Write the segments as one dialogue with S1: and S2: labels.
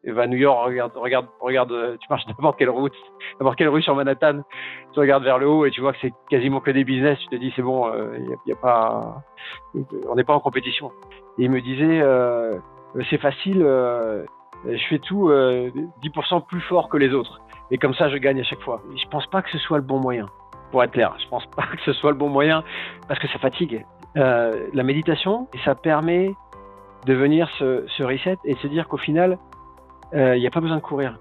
S1: va à New York, regarde, tu marches n'importe quelle rue sur Manhattan, tu regardes vers le haut et tu vois que c'est quasiment que des business. Tu te dis c'est bon, y a pas, on n'est pas en compétition. Et il me disait c'est facile, je fais tout 10% plus fort que les autres. Et comme ça, je gagne à chaque fois. Et je pense pas que ce soit le bon moyen. Pour être clair, je pense pas que ce soit le bon moyen parce que ça fatigue. La méditation, ça permet de venir se reset et de se dire qu'au final, il n'y a pas besoin de courir.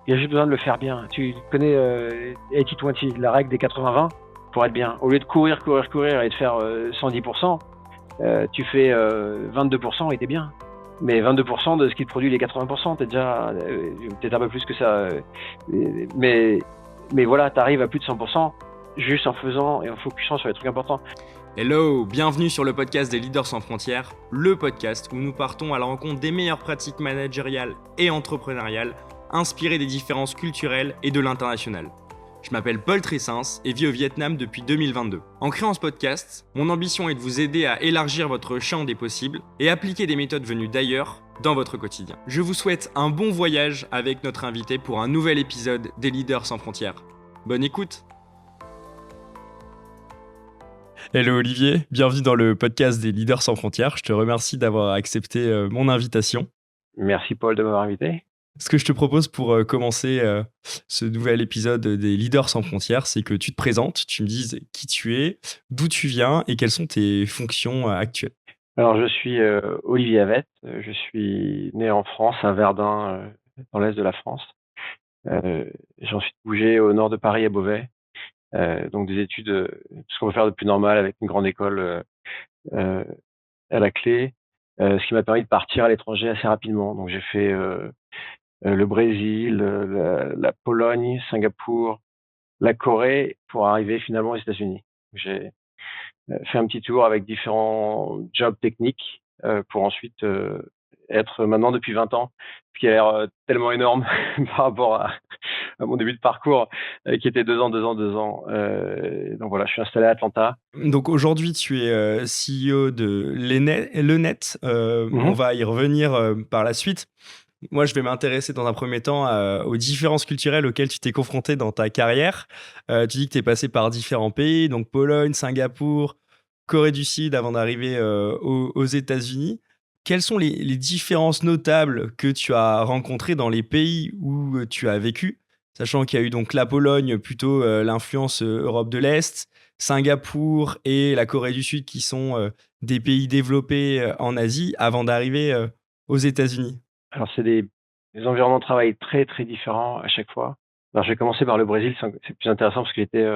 S1: Il y a juste besoin de le faire bien. Tu connais 80-20, la règle des 80-20 pour être bien. Au lieu de courir et de faire 110%, tu fais 22% et t'es bien. Mais 22% de ce qui te produit les 80%, t'es déjà peut-être un peu plus que ça. Mais voilà, t'arrives à plus de 100% juste en faisant et en focusant sur les trucs importants.
S2: Hello, bienvenue sur le podcast des Leaders sans frontières, le podcast où nous partons à la rencontre des meilleures pratiques managériales et entrepreneuriales, inspirées des différences culturelles et de l'international. Je m'appelle Paul Tressens et vis au Vietnam depuis 2022. En créant ce podcast, mon ambition est de vous aider à élargir votre champ des possibles et appliquer des méthodes venues d'ailleurs dans votre quotidien. Je vous souhaite un bon voyage avec notre invité pour un nouvel épisode des Leaders sans frontières. Bonne écoute! Hello Olivier, bienvenue dans le podcast des Leaders sans frontières. Je te remercie d'avoir accepté mon invitation.
S1: Merci Paul de m'avoir invité.
S2: Ce que je te propose pour commencer ce nouvel épisode des Leaders sans frontières, c'est que tu te présentes, tu me dises qui tu es, d'où tu viens et quelles sont tes fonctions actuelles.
S1: Alors je suis Olivier Avette, je suis né en France, à Verdun, dans l'est de la France. J'ai ensuite bougé au nord de Paris, à Beauvais. Donc des études, tout ce qu'on peut faire de plus normal avec une grande école à la clé, ce qui m'a permis de partir à l'étranger assez rapidement. Donc j'ai fait le Brésil, la Pologne, Singapour, la Corée, pour arriver finalement aux États-Unis. J'ai fait un petit tour avec différents jobs techniques pour ensuite être maintenant depuis 20 ans, ce qui a l'air tellement énorme par rapport à mon début de parcours qui était 2 ans. Donc voilà, je suis installé à Atlanta.
S2: Donc aujourd'hui, tu es CEO de LeNet. On va y revenir par la suite. Moi, je vais m'intéresser dans un premier temps aux différences culturelles auxquelles tu t'es confronté dans ta carrière. Tu dis que tu es passé par différents pays, donc Pologne, Singapour, Corée du Sud, avant d'arriver aux États-Unis. Quelles sont les différences notables que tu as rencontrées dans les pays où tu as vécu, sachant qu'il y a eu donc la Pologne, plutôt l'influence Europe de l'Est, Singapour et la Corée du Sud, qui sont des pays développés en Asie, avant d'arriver aux États-Unis?
S1: Alors c'est des environnements de travail très très différents à chaque fois. Alors je vais commencer par le Brésil, c'est plus intéressant parce qu'il était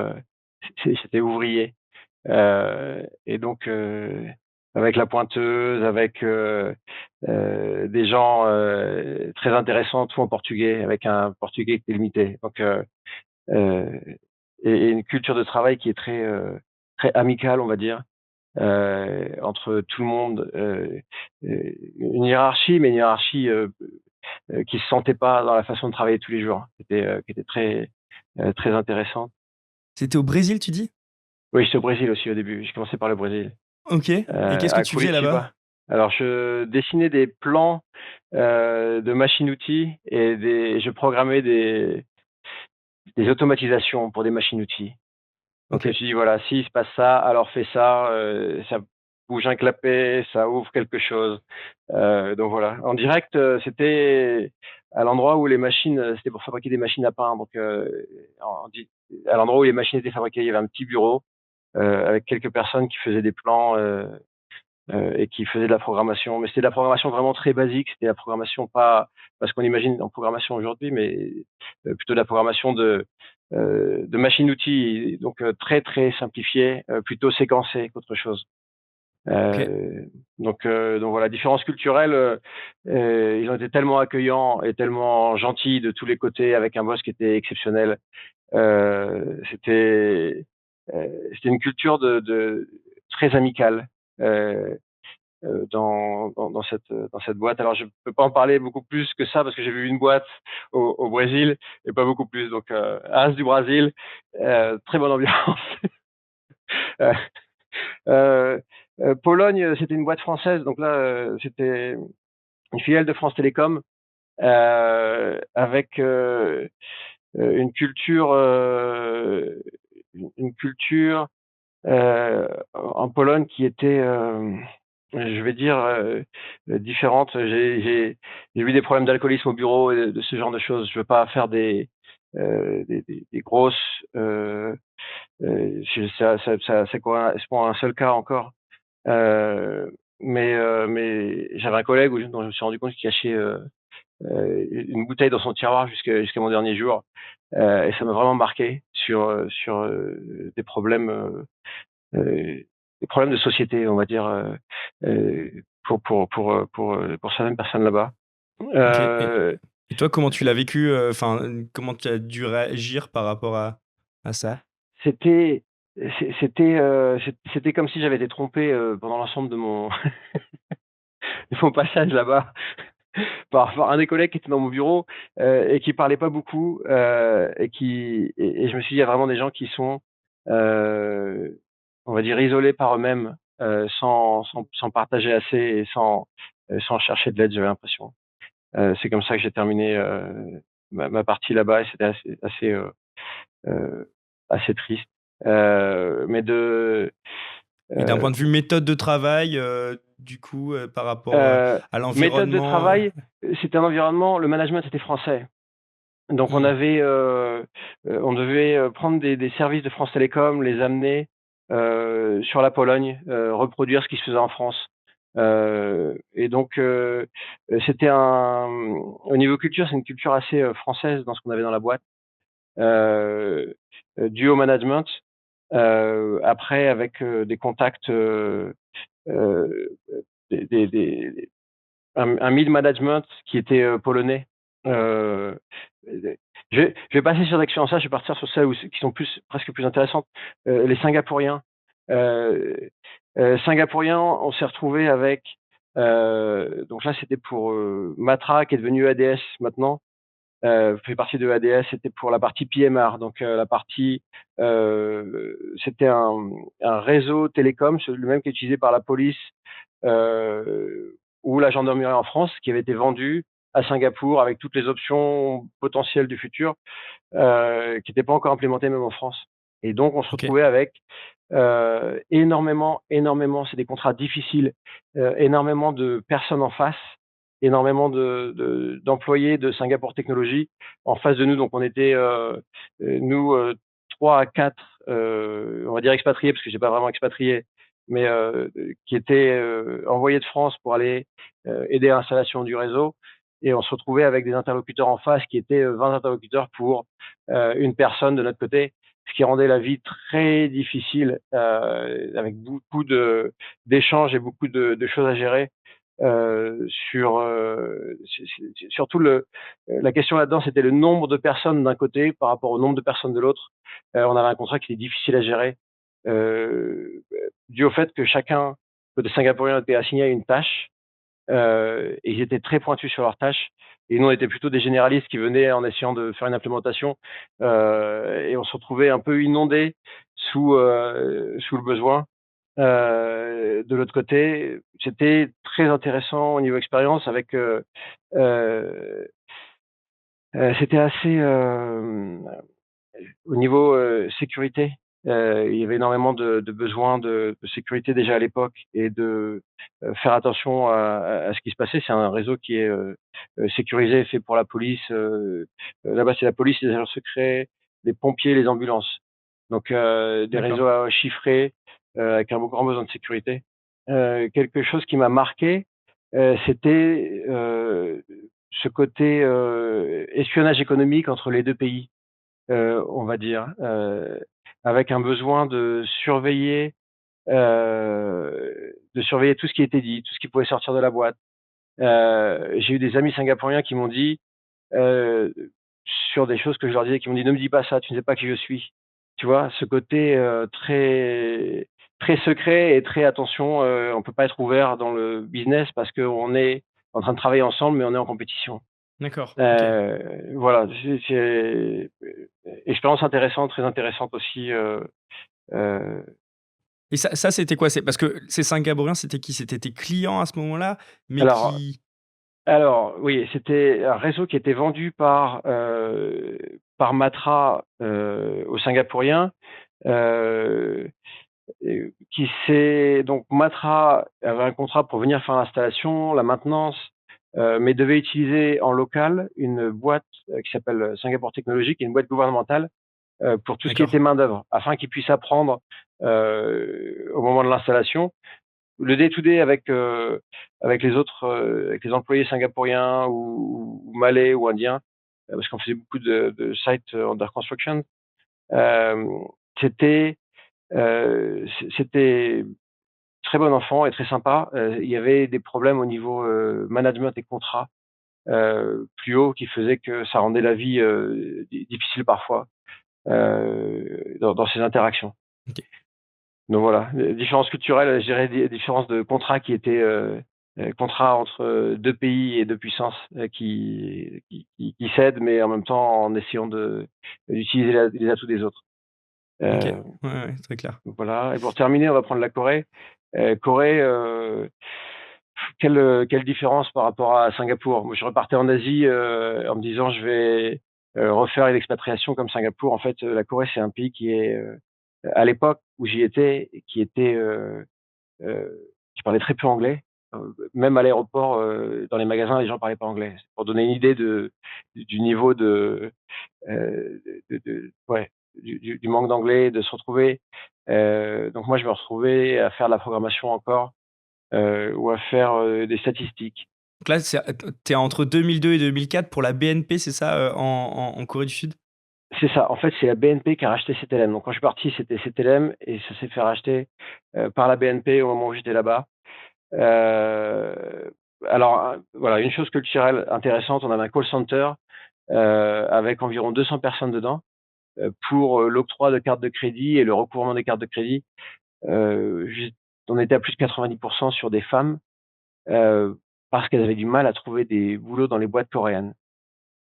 S1: j'étais ouvrier et donc avec la pointeuse, avec des gens très intéressants, tout en portugais, avec un portugais qui était limité. Donc euh, et une culture de travail qui est très amicale, on va dire. Entre tout le monde, une hiérarchie, mais une hiérarchie qui se sentait pas dans la façon de travailler tous les jours, qui était très intéressante.
S2: C'était au Brésil, tu dis?
S1: Oui, j'étais au Brésil aussi au début. J'ai commencé par le Brésil,
S2: Ok. Et qu'est-ce que
S1: à
S2: tu faisais là-bas?
S1: Curitiba. Alors, je dessinais des plans de machines-outils et je programmais des automatisations pour des machines-outils. Donc,
S2: Ok.
S1: je me suis dit, voilà, s'il se passe ça, alors fais ça, ça bouge un clapet, ça ouvre quelque chose. Donc voilà. En direct, c'était à l'endroit où les machines, c'était pour fabriquer des machines à pain. Donc, à l'endroit où les machines étaient fabriquées, il y avait un petit bureau avec quelques personnes qui faisaient des plans et qui faisaient de la programmation. Mais c'était de la programmation vraiment très basique. C'était la programmation pas ce qu'on imagine en programmation aujourd'hui, mais plutôt de la programmation de machines-outils, donc très très simplifiée, plutôt séquencée qu'autre chose.
S2: Ok.
S1: Donc voilà, différences culturelles, ils ont été tellement accueillants et tellement gentils de tous les côtés, avec un boss qui était exceptionnel. C'était c'était une culture de très amicale dans cette boîte. Alors je peux pas en parler beaucoup plus que ça parce que j'ai vu une boîte au Brésil et pas beaucoup plus. Donc As du Brésil, très bonne ambiance. Euh, Pologne, c'était une boîte française, donc là c'était une filiale de France Télécom avec une culture, une culture en Pologne qui était, je vais dire, différente. J'ai eu des problèmes d'alcoolisme au bureau et de ce genre de choses. Je veux pas faire des grosses. Ça correspond à un seul cas encore. Mais j'avais un collègue dont je me suis rendu compte qu'il cachait une bouteille dans son tiroir jusqu'à mon dernier jour. Et ça m'a vraiment marqué sur des problèmes de société, on va dire, pour certaines personnes là-bas.
S2: Ok. Et,
S1: Euh,
S2: et toi, comment tu l'as vécu? Enfin, comment tu as dû réagir par rapport à ça?
S1: c'était, c'était comme si j'avais été trompé pendant l'ensemble de mon passage là-bas par un des collègues qui était dans mon bureau et qui parlait pas beaucoup et je me suis dit il y a vraiment des gens qui sont euh, on va dire isolés par eux-mêmes sans partager assez et sans chercher de l'aide, j'avais l'impression. C'est comme ça que j'ai terminé ma partie là-bas et c'était euh, assez triste. Mais
S2: Et d'un
S1: euh,
S2: point de vue méthode de travail, du coup, par rapport
S1: euh,
S2: à
S1: méthode de
S2: l'environnement.
S1: travail, c'était un environnement, le management était français. Donc
S2: Hmm.
S1: on devait prendre des services de France Télécom, les amener sur la Pologne, reproduire ce qui se faisait en France. Et donc c'était au niveau culture, c'est une culture assez française dans ce qu'on avait dans la boîte, euh, dû au management. Après, avec des contacts, euh, des un mid management qui était polonais. Euh, je vais passer sur l'expérience là, je vais partir sur celles qui sont presque plus intéressantes. Les Singapouriens. Euh, Singapouriens, on s'est retrouvé avec. Donc là, c'était pour Matra, qui est devenu ADS maintenant. Fait partie de ADS, c'était pour la partie PMR, donc la partie, c'était un réseau télécom, le même qui est utilisé par la police ou la gendarmerie en France, qui avait été vendu à Singapour avec toutes les options potentielles du futur, qui n'étaient pas encore implémentées même en France. Et donc on se
S2: Ok.
S1: retrouvait avec énormément, c'est des contrats difficiles, énormément de personnes en face, énormément d'employés de Singapour Technologies en face de nous. Donc on était nous 3 à 4, on va dire expatriés parce que j'ai pas vraiment expatrié, mais qui étaient envoyés de France pour aller aider à l'installation du réseau. Et on se retrouvait avec des interlocuteurs en face qui étaient 20 interlocuteurs pour une personne de notre côté, ce qui rendait la vie très difficile, avec beaucoup d'échanges et beaucoup de choses à gérer. Surtout la question là-dedans, c'était le nombre de personnes d'un côté par rapport au nombre de personnes de l'autre. On avait un contrat qui était difficile à gérer, dû au fait que chacun, côté singapourien, était assigné à une tâche et ils étaient très pointus sur leurs tâches. Et nous, on était plutôt des généralistes qui venaient en essayant de faire une implémentation et on se retrouvait un peu inondés sous le besoin. De l'autre côté, c'était très intéressant au niveau expérience avec euh, c'était assez au niveau sécurité. Il y avait énormément de besoins de sécurité déjà à l'époque et de faire attention à ce qui se passait. C'est un réseau qui est sécurisé, fait pour la police. Là-bas, c'est la police, les agents secrets, les pompiers, les ambulances. Donc des
S2: D'accord.
S1: réseaux chiffrés avec un grand besoin de sécurité. Quelque chose qui m'a marqué, c'était ce côté espionnage économique entre les deux pays, on va dire, avec un besoin de surveiller tout ce qui était dit, tout ce qui pouvait sortir de la boîte. J'ai eu des amis singapouriens qui m'ont dit, euh, sur des choses que je leur disais, qui m'ont dit ne me dis pas ça, tu ne sais pas qui je suis. Tu vois, ce côté très secret et très attention, on peut pas être ouvert dans le business parce qu'on est en train de travailler ensemble, mais on est en compétition.
S2: D'accord. Ok.
S1: Voilà, c'est expérience intéressante, très intéressante aussi. Euh,
S2: Et ça c'était quoi? C'est parce que ces Singapouriens, c'était qui? C'était tes clients à ce moment-là, mais
S1: alors,
S2: qui.
S1: Alors, oui, c'était un réseau qui était vendu par Matra aux Singapouriens. Euh, donc Matra avait un contrat pour venir faire l'installation, la maintenance, mais devait utiliser en local une boîte qui s'appelle Singapore Technologies, qui est une boîte gouvernementale pour tout ce qui
S2: D'accord.
S1: était main d'œuvre, afin qu'ils puissent apprendre au moment de l'installation. Le day-to-day avec les autres, avec les employés singapouriens ou malais ou indiens, parce qu'on faisait beaucoup de sites under construction. Euh, c'était c'était très bon enfant et très sympa. Il y avait des problèmes au niveau management et contrat plus haut qui faisaient que ça rendait la vie difficile parfois dans ces interactions.
S2: Ok.
S1: Donc voilà, les différences culturelles, je dirais des différences de contrats qui étaient contrats entre deux pays et deux puissances qui cèdent, mais en même temps en essayant d'utiliser les atouts des autres.
S2: Ok.
S1: Euh,
S2: Ouais, très clair.
S1: voilà. Et pour terminer, on va prendre la Corée. Corée, quelle différence par rapport à Singapour. Moi, je repartais en Asie en me disant je vais refaire une expatriation comme Singapour. En fait, la Corée, c'est un pays qui est à l'époque où j'y étais, euh, qui parlait très peu anglais. Même à l'aéroport, dans les magasins, les gens parlaient pas anglais. Pour donner une idée du niveau ouais, du manque d'anglais, de se retrouver. Donc moi, je me retrouvais à faire de la programmation encore ou à faire des statistiques.
S2: Donc là, t'es entre 2002 et 2004 pour la BNP, c'est ça, en Corée du Sud?
S1: C'est ça. En fait, c'est la BNP qui a racheté CTLM. Donc, quand je suis parti, c'était CTLM et ça s'est fait racheter par la BNP au moment où j'étais là-bas. Euh, alors, voilà, une chose culturelle intéressante, on avait un call center avec environ 200 personnes dedans pour l'octroi de cartes de crédit et le recouvrement des cartes de crédit. On était à plus de 90% sur des femmes euh, parce qu'elles avaient du mal à trouver des boulots dans les boîtes coréennes.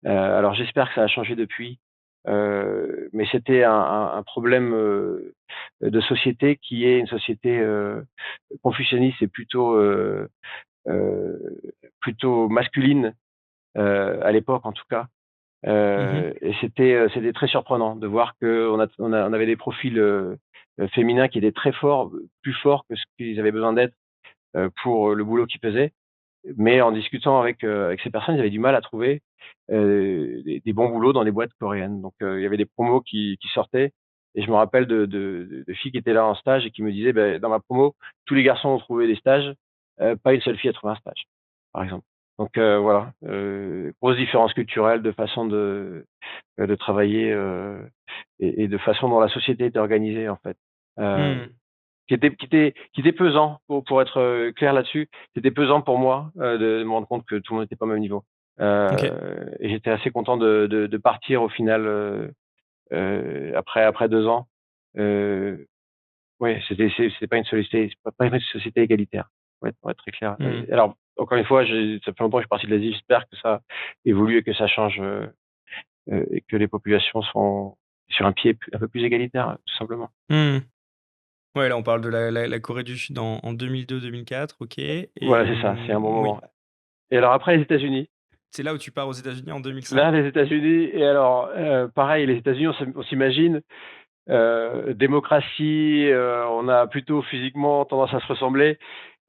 S1: Alors j'espère que ça a changé depuis, mais c'était un problème de société qui est une société confucianiste et euh, plutôt masculine à l'époque en tout cas.
S2: Mhm.
S1: Et c'était très surprenant de voir que on avait des profils féminins qui étaient très forts, plus forts que ce qu'ils avaient besoin d'être pour le boulot qu'ils faisaient. Mais en discutant avec ces personnes, ils avaient du mal à trouver des bons boulots dans les boîtes coréennes. Donc il y avait des promos qui sortaient. Et je me rappelle de filles qui étaient là en stage et qui me disaient, ben, dans ma promo, tous les garçons ont trouvé des stages, pas une seule fille a trouvé un stage, par exemple. Donc voilà, grosse différence culturelle de façon de travailler et de façon dont la société était organisée en fait. Euh,
S2: Hmm.
S1: qui était pesant pour être clair là-dessus. C'était pesant pour moi de me rendre compte que tout le monde n'était pas au même niveau.
S2: Ok.
S1: Et j'étais assez content de partir au final après 2 ans. Euh, ouais, c'était pas une société, pas une société égalitaire. Ouais, pour être très clair.
S2: Hmm.
S1: Alors encore une fois, ça fait longtemps que je suis parti de l'Asie. J'espère que ça évolue et que ça change et que les populations sont sur un pied un peu plus égalitaire, tout simplement.
S2: Hmm. Ouais, là, on parle de la Corée du Sud en 2002-2004, ok. Et
S1: Voilà, c'est ça. C'est un bon
S2: oui,
S1: moment. Et alors après les États-Unis.
S2: c'est là où tu pars aux États-Unis en
S1: Là,
S2: 2005.
S1: les États-Unis, et alors, pareil, les États-Unis, on s'imagine, démocratie, on a plutôt physiquement tendance à se ressembler.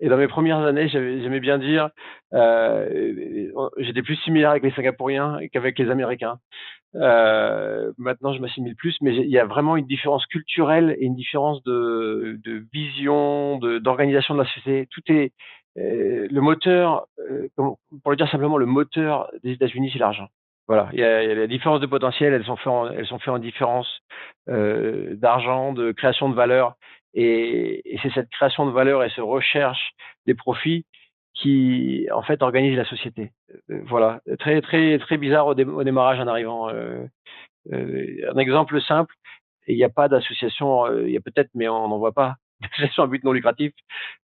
S1: Et dans mes premières années, j'aimais bien dire, j'étais plus similaire avec les Singapouriens qu'avec les Américains. Maintenant, je m'assimile plus, mais il y a vraiment une différence culturelle et une différence de vision, d'organisation de la société. Tout est le moteur, pour le dire simplement, le moteur des États-Unis, c'est l'argent. Voilà, il y a la différence de potentiel, elles sont faites en différence d'argent, de création de valeur, et c'est cette création de valeur et ce recherche des profits qui en fait organise la société. Voilà, très très très bizarre au démarrage en arrivant. Un exemple simple, il n'y a pas d'association, il y a peut-être, mais on n'en voit pas d'association à but non lucratif.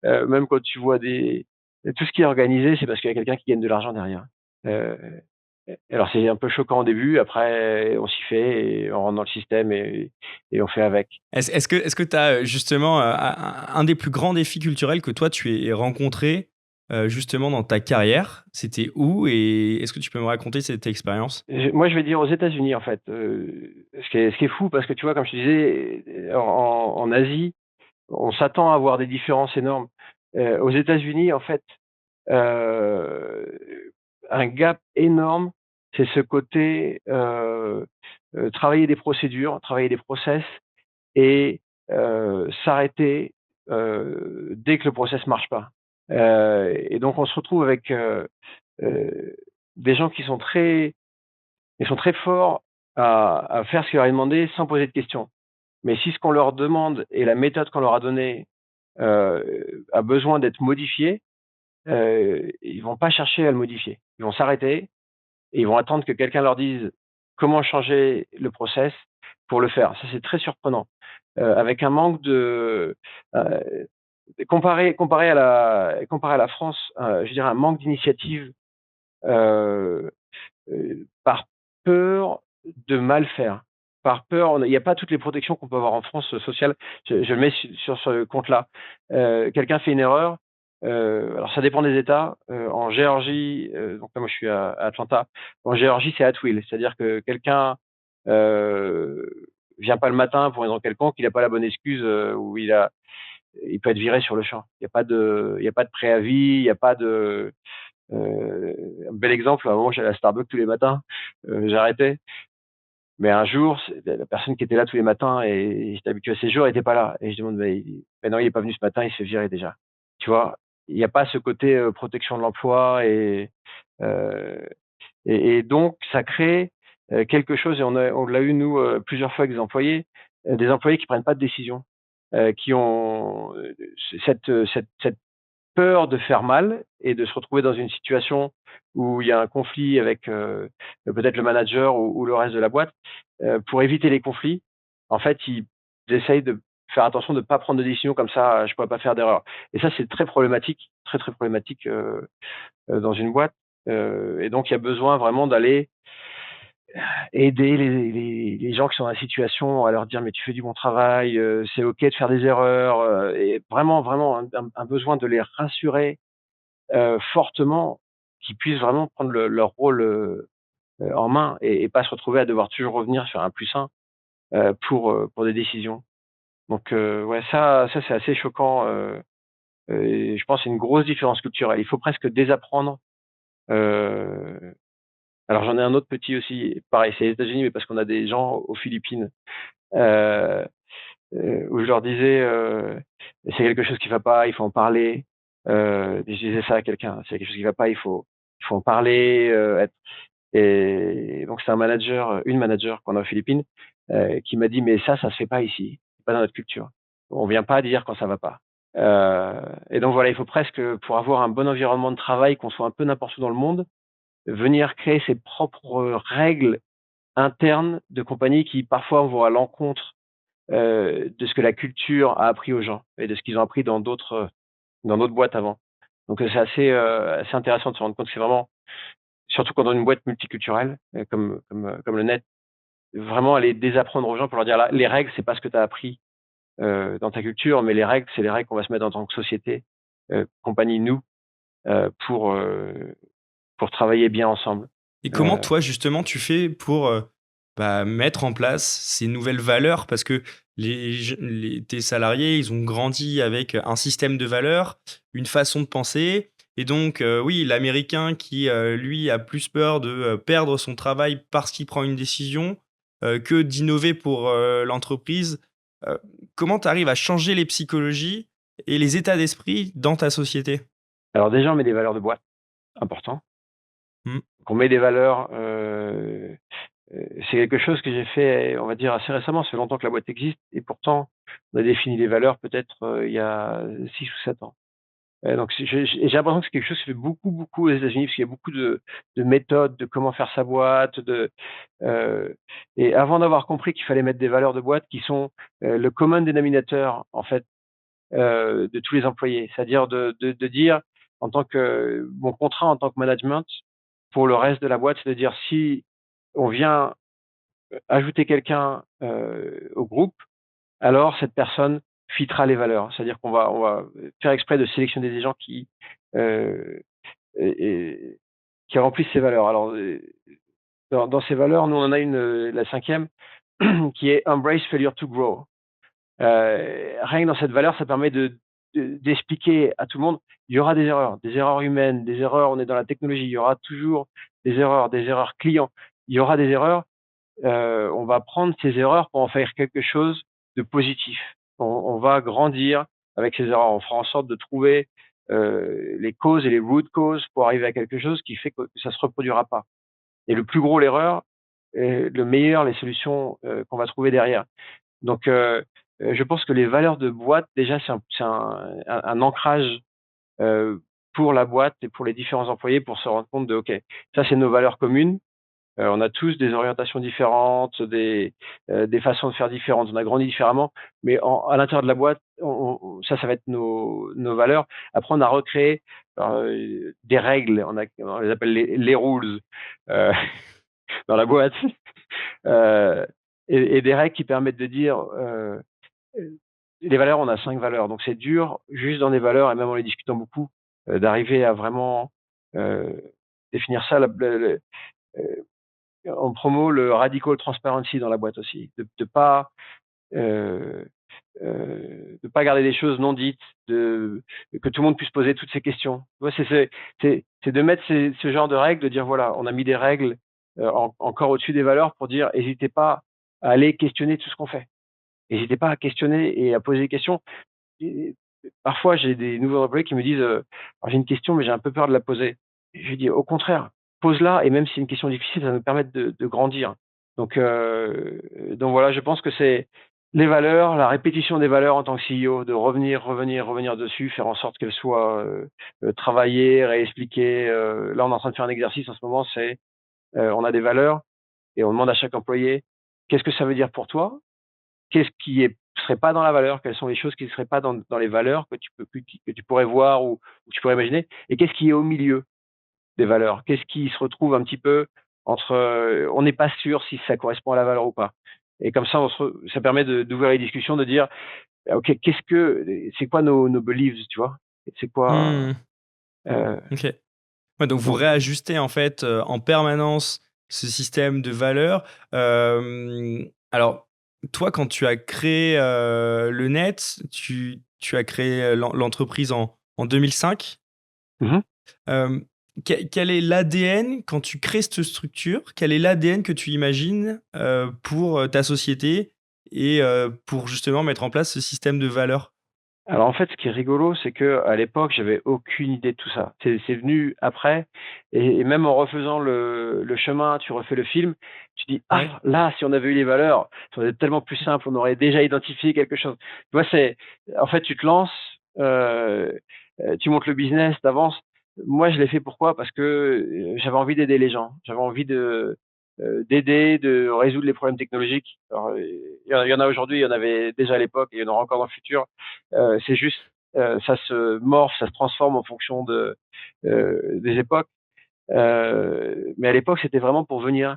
S1: Même quand tu vois tout ce qui est organisé, c'est parce qu'il y a quelqu'un qui gagne de l'argent derrière. Euh, alors c'est un peu choquant au début, après on s'y fait et on rentre dans le système et on fait avec.
S2: Est-ce que tu as justement un des plus grands défis culturels que toi tu aies rencontré justement dans ta carrière? C'était où et est-ce que tu peux me raconter cette expérience?
S1: Moi, je vais dire aux États-Unis, en fait. Ce qui est fou, parce que tu vois, comme je te disais, en Asie, on s'attend à avoir des différences énormes. Aux États-Unis, en fait, euh, un gap énorme, c'est ce côté travailler des procédures, travailler des process et s'arrêter dès que le process marche pas. Et donc, on se retrouve avec euh, des gens qui sont ils sont très forts à faire ce qu'il leur est demandé sans poser de questions. Mais si ce qu'on leur demande et la méthode qu'on leur a donnée a besoin d'être modifiée, ils vont pas chercher à le modifier. Ils vont s'arrêter et ils vont attendre que quelqu'un leur dise comment changer le process pour le faire. Ça, c'est très surprenant. Avec un manque de euh, comparé à la France, je dirais un manque d'initiative euh, par peur de mal faire. Par peur, il n'y a pas toutes les protections qu'on peut avoir en France sociales. Je le mets sur ce compte-là. Quelqu'un fait une erreur. Alors ça dépend des États. En Géorgie, donc là moi je suis à Atlanta. En Géorgie, c'est at will, c'est-à-dire que quelqu'un euh, vient pas le matin pour une raison quelconque, il n'a pas la bonne excuse ou il peut être viré sur le champ. Il y a pas de préavis, il n'y a pas de un bel exemple, à un moment, j'allais à Starbucks tous les matins, j'arrêtais. Mais un jour, la personne qui était là tous les matins et j'étais habitué à ces jours, n'était pas là. Et je demande, mais non, il est pas venu ce matin, il se fait virer déjà. Tu vois, il n'y a pas ce côté protection de l'emploi euh, et donc ça crée quelque chose et on l'a eu nous plusieurs fois avec des employés qui prennent pas de décision, qui ont cette peur de faire mal et de se retrouver dans une situation où il y a un conflit avec peut-être le manager ou le reste de la boîte. Pour éviter les conflits, en fait, ils essayent de faire attention de ne pas prendre de décision comme ça, je ne pourrais pas faire d'erreur. Et ça, c'est très problématique, très très problématique dans une boîte. Et donc, il y a besoin vraiment d'aller aider les gens qui sont dans la situation à leur dire mais tu fais du bon travail, c'est ok de faire des erreurs, et vraiment vraiment un besoin de les rassurer fortement, qu'ils puissent vraiment prendre leur rôle en main et pas se retrouver à devoir toujours revenir sur un plus un pour des décisions. Donc ouais, ça c'est assez choquant. Et je pense que c'est une grosse différence culturelle. Il faut presque désapprendre. Euh, alors j'en ai un autre petit aussi, pareil, c'est les États-Unis, mais parce qu'on a des gens aux Philippines euh, où je leur disais c'est quelque chose qui va pas, il faut en parler. Je disais ça à quelqu'un, c'est quelque chose qui va pas, il faut en parler. Et donc c'est un manager, une manager qu'on a aux Philippines, qui m'a dit mais ça se fait pas ici, c'est pas dans notre culture. On vient pas dire quand ça va pas. Et donc voilà, il faut presque pour avoir un bon environnement de travail, qu'on soit un peu n'importe où dans le monde, venir créer ses propres règles internes de compagnie qui parfois vont à l'encontre de ce que la culture a appris aux gens et de ce qu'ils ont appris dans d'autres boîtes avant. Donc c'est assez intéressant de se rendre compte que c'est vraiment, surtout quand dans une boîte multiculturelle comme le net, vraiment aller désapprendre aux gens pour leur dire là, les règles, c'est pas ce que tu as appris dans ta culture, mais les règles, c'est les règles qu'on va se mettre en tant que société, compagnie, nous, pour travailler bien ensemble.
S2: Et comment
S1: Euh,
S2: toi, justement, tu fais pour mettre en place ces nouvelles valeurs? Parce que tes salariés, ils ont grandi avec un système de valeurs, une façon de penser. Et donc, oui, l'Américain qui, lui, a plus peur de perdre son travail parce qu'il prend une décision que d'innover pour l'entreprise. Euh, Comment tu arrives à changer les psychologies et les états d'esprit dans ta société?
S1: alors déjà, on met des valeurs de boîte, important.
S2: Hmm.
S1: Qu'on met des valeurs, c'est quelque chose que j'ai fait, on va dire, assez récemment. Ça fait longtemps que la boîte existe et pourtant, on a défini les valeurs peut-être il y a 6 ou 7 ans. Donc j'ai l'impression que c'est quelque chose qui se fait beaucoup, beaucoup aux États-Unis parce qu'il y a beaucoup de méthodes de comment faire sa boîte. Euh, et avant d'avoir compris qu'il fallait mettre des valeurs de boîte qui sont le common dénominateur en fait de tous les employés, c'est-à-dire de dire en tant que mon contrat en tant que management pour le reste de la boîte, c'est de dire si on vient ajouter quelqu'un au groupe, alors cette personne filtrera les valeurs. C'est-à-dire qu'on va faire exprès de sélectionner des gens euh, et- qui remplissent ces valeurs. Alors, dans ces valeurs, nous, on en a la cinquième, qui est Embrace Failure to Grow. Rien que dans cette valeur, ça permet d'expliquer à tout le monde, il y aura des erreurs humaines, des erreurs, on est dans la technologie, il y aura toujours des erreurs clients, il y aura des erreurs, on va prendre ces erreurs pour en faire quelque chose de positif. On va grandir avec ces erreurs, on fera en sorte de trouver les causes et les root causes pour arriver à quelque chose qui fait que ça se reproduira pas. Et le plus gros l'erreur, et le meilleur les solutions qu'on va trouver derrière. Donc, je pense que les valeurs de boîte, déjà, c'est un ancrage pour la boîte et pour les différents employés pour se rendre compte de, OK, ça, c'est nos valeurs communes. On a tous des orientations différentes, des façons de faire différentes. On a grandi différemment, mais à l'intérieur de la boîte, ça va être nos valeurs. Après, on a recréé des règles. On les appelle les rules dans la boîte. Euh, et des règles qui permettent de dire les valeurs, on a 5 valeurs, donc c'est dur juste dans des valeurs et même en les discutant beaucoup d'arriver à vraiment définir ça. On promeut le radical transparency dans la boîte aussi, de pas euh, de pas garder des choses non dites, que tout le monde puisse poser toutes ces questions. Tu vois, c'est de mettre ce genre de règles, de dire voilà, on a mis des règles encore au-dessus des valeurs pour dire n'hésitez pas à aller questionner tout ce qu'on fait. N'hésitez pas à questionner et à poser des questions. Et parfois, j'ai des nouveaux employés qui me disent j'ai une question, mais j'ai un peu peur de la poser. Et je lui dis au contraire, pose-la, et même si c'est une question difficile, ça va nous permettre de grandir. Donc voilà, je pense que c'est les valeurs, la répétition des valeurs en tant que CEO, de revenir dessus, faire en sorte qu'elles soient travaillées, réexpliquées. Là, on est en train de faire un exercice en ce moment, c'est on a des valeurs et on demande à chaque employé qu'est-ce que ça veut dire pour toi, qu'est-ce qui serait pas dans la valeur, quelles sont les choses qui ne seraient pas dans les valeurs que tu pourrais voir ou tu pourrais imaginer, et qu'est-ce qui est au milieu des valeurs, qu'est-ce qui se retrouve un petit peu entre, on n'est pas sûr si ça correspond à la valeur ou pas. Et comme ça, ça permet d'ouvrir les discussions, de dire, ok, c'est quoi nos beliefs, tu vois, c'est quoi,
S2: Hmm.
S1: euh,
S2: Ok. Ouais, donc vous
S1: donc,
S2: réajustez en fait en permanence ce système de valeurs. Alors, toi, quand tu as créé le net, tu as créé l'entreprise en 2005.
S1: mhm.
S2: Euh, quel est l'ADN quand tu crées cette structure? Quel est l'ADN que tu imagines pour ta société et pour justement mettre en place ce système de valeurs?
S1: Alors en fait, ce qui est rigolo, c'est que à l'époque, j'avais aucune idée de tout ça. C'est venu après, et même en refaisant le chemin, tu refais le film, tu dis
S2: Ouais.
S1: ah là, si on avait eu les valeurs, ça aurait été tellement plus simple, on aurait déjà identifié quelque chose. Tu vois, c'est en fait, tu te lances, tu montes le business, t'avances. Moi, je l'ai fait pourquoi? Parce que j'avais envie d'aider les gens, j'avais envie d'aider, de résoudre les problèmes technologiques. Alors, il y en a aujourd'hui, il y en avait déjà à l'époque, et il y en aura encore dans le futur. C'est juste, ça se morphe, ça se transforme en fonction des époques. Mais à l'époque, c'était vraiment pour venir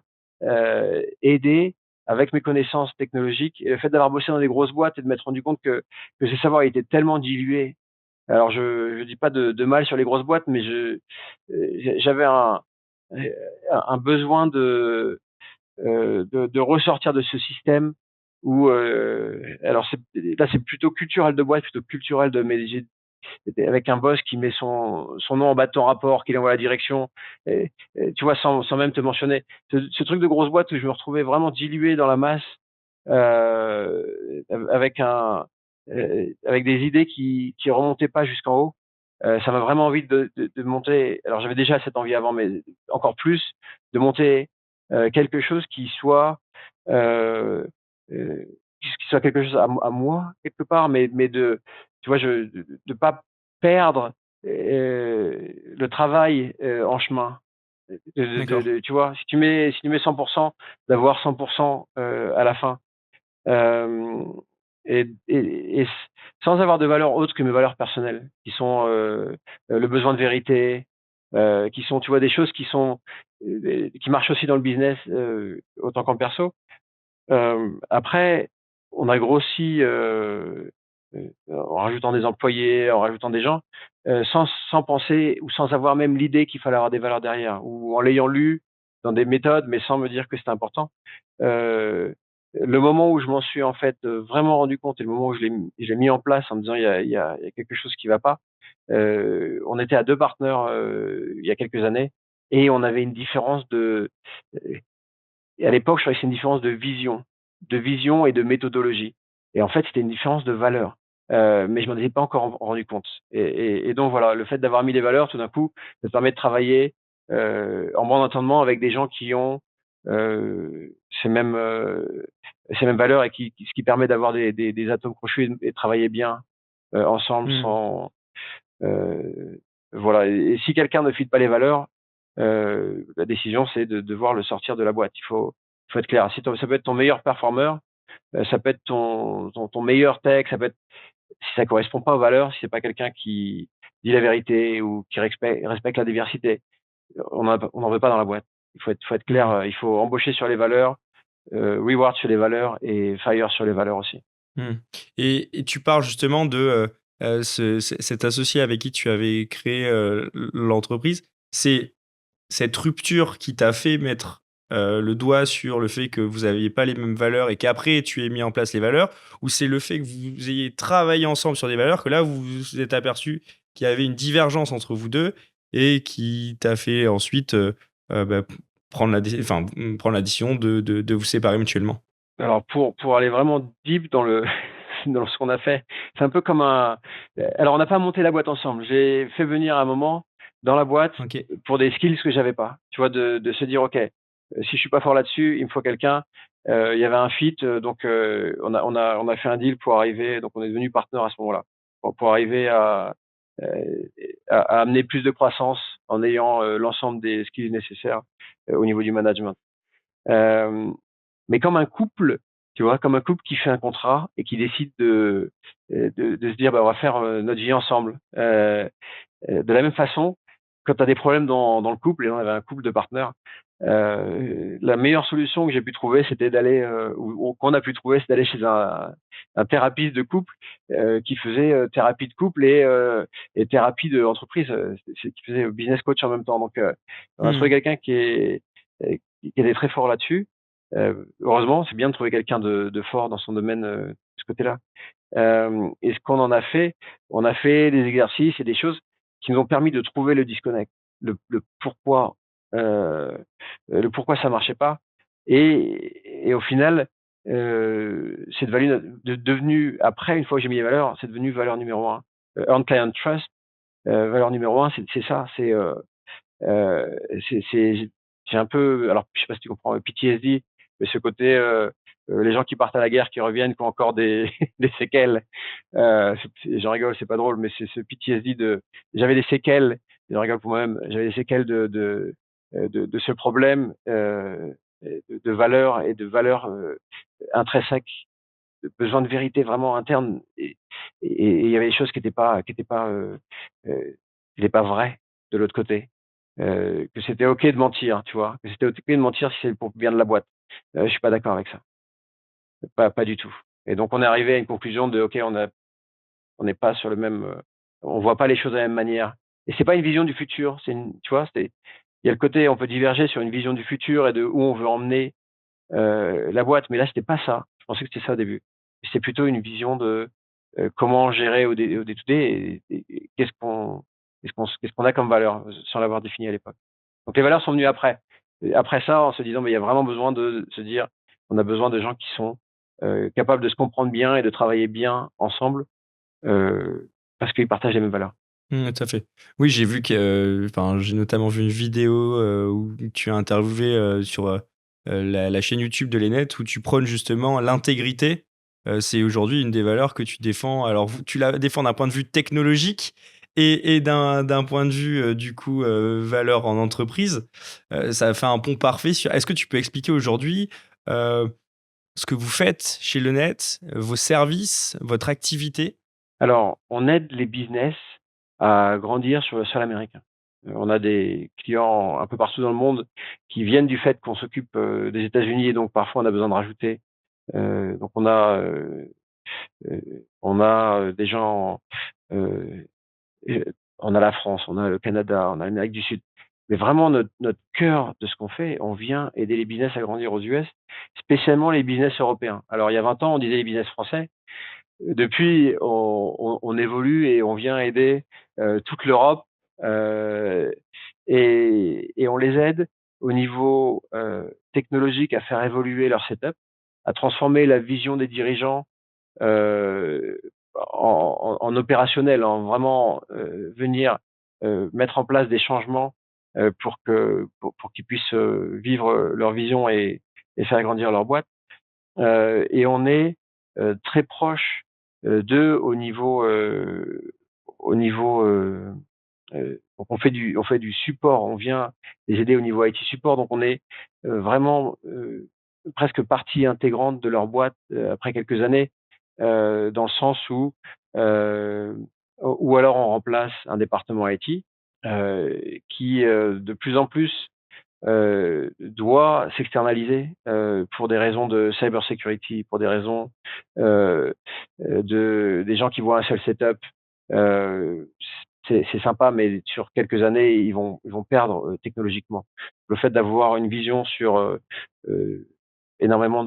S1: aider avec mes connaissances technologiques. Et le fait d'avoir bossé dans des grosses boîtes et de m'être rendu compte que ces savoirs étaient tellement dilués. Alors, je dis pas de mal sur les grosses boîtes, mais j'avais un besoin de ressortir de ce système où, alors là c'est plutôt culturel de boîte, plutôt culturel mais avec un boss qui met son nom en bas de ton rapport, qui l'envoie à la direction, et tu vois, sans même te mentionner. Ce truc de grosse boîte où je me retrouvais vraiment dilué dans la masse, euh, avec avec des idées qui remontaient pas jusqu'en haut. Ça m'a vraiment envie de monter. Alors j'avais déjà cette envie avant, mais encore plus de monter quelque chose qui soit euh, qui soit quelque chose à moi quelque part, mais tu vois, de pas perdre le travail en chemin.
S2: D'accord.
S1: Tu vois, si tu mets 100%, d'avoir 100% à la fin. Euh, et sans avoir de valeurs autres que mes valeurs personnelles, qui sont le besoin de vérité, qui sont, tu vois, des choses qui marchent aussi dans le business autant qu'en perso. Après, on a grossi en rajoutant des employés, en rajoutant des gens, sans penser ou sans avoir même l'idée qu'il fallait avoir des valeurs derrière, ou en l'ayant lu dans des méthodes, mais sans me dire que c'était important. Le moment où je m'en suis en fait vraiment rendu compte et le moment où je l'ai mis en place en me disant il y a quelque chose qui va pas. On était à 2 partenaires il y a quelques années et on avait une différence et à l'époque, je croyais que c'est une différence de vision et de méthodologie. Et en fait, c'était une différence de valeur. Mais je m'en étais pas encore rendu compte. Et donc voilà, le fait d'avoir mis les valeurs, tout d'un coup, ça te permet de travailler en bon entendement avec des gens qui ont euh, ces mêmes euh, ces mêmes valeurs et ce qui permet d'avoir des atomes crochus et de travailler bien ensemble
S2: Hmm.
S1: sans voilà. Et si quelqu'un ne fit pas les valeurs, la décision, c'est de devoir le sortir de la boîte. Il faut être clair. Ça peut être ton meilleur performeur, ça peut être ton meilleur tech, ça peut être, si ça correspond pas aux valeurs, si c'est pas quelqu'un qui dit la vérité ou qui respecte la diversité, on n'en veut pas dans la boîte. Il faut être clair.
S2: Hmm.
S1: Il faut embaucher sur les valeurs, reward sur les valeurs et fire sur les valeurs aussi.
S2: Hmm. Et tu parles justement de cet associé avec qui tu avais créé l'entreprise. C'est cette rupture qui t'a fait mettre le doigt sur le fait que vous n'aviez pas les mêmes valeurs et qu'après tu aies mis en place les valeurs, ou c'est le fait que vous ayez travaillé ensemble sur des valeurs que là vous vous êtes aperçu qu'il y avait une divergence entre vous deux et qui t'a fait ensuite bah, prendre la décision de vous séparer mutuellement.
S1: Alors pour aller vraiment deep dans le dans ce qu'on a fait, c'est un peu comme alors on n'a pas monté la boîte ensemble. J'ai fait venir à un moment dans la boîte
S2: Ok.
S1: pour des skills que j'avais pas. Tu vois, de se dire, OK, si je suis pas fort là-dessus, il me faut quelqu'un. Il y avait un fit, donc on a fait un deal pour arriver, donc on est devenu partenaire à ce moment-là, pour arriver euh, à amener plus de croissance en ayant l'ensemble des skills nécessaires au niveau du management. Euh, mais comme un couple, tu vois, comme un couple qui fait un contrat et qui décide de se dire, bah, on va faire notre vie ensemble. De la même façon, quand tu as des problèmes dans le couple, et on avait un couple de partenaires, la meilleure solution que j'ai pu trouver, c'était d'aller, ou qu'on a pu trouver, c'est d'aller chez un thérapeute de couple qui faisait thérapie de couple et thérapie d'entreprise, qui faisait business coach en même temps. Donc, on a trouvé
S2: Hmm.
S1: quelqu'un qui était très fort là-dessus. Heureusement, c'est bien de trouver quelqu'un de fort dans son domaine de ce côté-là. Et ce qu'on en a fait, on a fait des exercices et des choses qui nous ont permis de trouver le disconnect, le pourquoi, ça marchait pas. Et au final, c'est devenu, après, une fois que j'ai mis les valeurs, c'est devenu valeur numéro un. Earn Client Trust, valeur numéro un, c'est ça. Euh, j'ai un peu, alors je sais pas si tu comprends, PTSD, mais ce côté, les gens qui partent à la guerre, qui reviennent, qui ont encore des, des séquelles. J'en rigole, c'est pas drôle, mais c'est ce PTSD j'avais des séquelles, j'en rigole pour moi-même, j'avais des séquelles de ce problème de valeurs et de valeurs intrinsèques, de besoin de vérité vraiment interne. Et il y avait des choses qui étaient pas vraies de l'autre côté. Que c'était OK de mentir, tu vois? Que c'était OK de mentir si c'est pour le bien de la boîte. Je suis pas d'accord avec ça. Pas du tout. Et donc on est arrivé à une conclusion de OK, on n'est pas sur le même, on voit pas les choses de la même manière. Et c'est pas une vision du futur, tu vois? Il y a le côté, on peut diverger sur une vision du futur et de où on veut emmener la boîte, mais là c'était pas ça. Je pensais que c'était ça au début. C'était plutôt une vision de comment gérer au day-to-day et qu'est-ce qu'on a comme valeur sans l'avoir défini à l'époque. Donc les valeurs sont venues après. Et après ça, en se disant, mais il y a vraiment besoin de se dire, on a besoin de gens qui sont capables de se comprendre bien et de travailler bien ensemble parce qu'ils partagent les mêmes valeurs.
S2: Tout à fait. Oui, j'ai vu que, enfin, j'ai notamment vu une vidéo où tu as interviewé sur la chaîne YouTube de l'ENET où tu prônes justement l'intégrité. C'est aujourd'hui une des valeurs que tu défends. Alors, tu la défends d'un point de vue technologique et d'un point de vue, du coup, valeur en entreprise. Ça fait un pont parfait sur. Est-ce que tu peux expliquer aujourd'hui euh, ce que vous faites chez l'ENET, vos services, votre activité?
S1: Alors, on aide les business à grandir sur le sol américain. On a des clients un peu partout dans le monde qui viennent du fait qu'on s'occupe des États-Unis et donc parfois on a besoin de rajouter. Donc on a on a des gens, euh, on a la France, on a le Canada, on a l'Amérique du Sud. Mais vraiment, notre cœur de ce qu'on fait, on vient aider les business à grandir aux US, spécialement les business européens. Alors, il y a 20 ans, on disait les business français. Depuis, on évolue et on vient aider toute l'Europe euh, et on les aide au niveau technologique à faire évoluer leur setup, à transformer la vision des dirigeants euh, en opérationnel, en vraiment venir mettre en place des changements pour qu'ils puissent vivre leur vision et faire grandir leur boîte. Et on est très proche d'eux donc on fait du support, on vient les aider au niveau IT support, donc on est vraiment presque partie intégrante de leur boîte après quelques années, dans le sens où ou alors on remplace un département IT qui de plus en plus doit s'externaliser pour des raisons de cyber security, pour des raisons des gens qui voient un seul setup. Euh, c'est sympa, mais sur quelques années, ils vont perdre technologiquement. Le fait d'avoir une vision sur euh, énormément,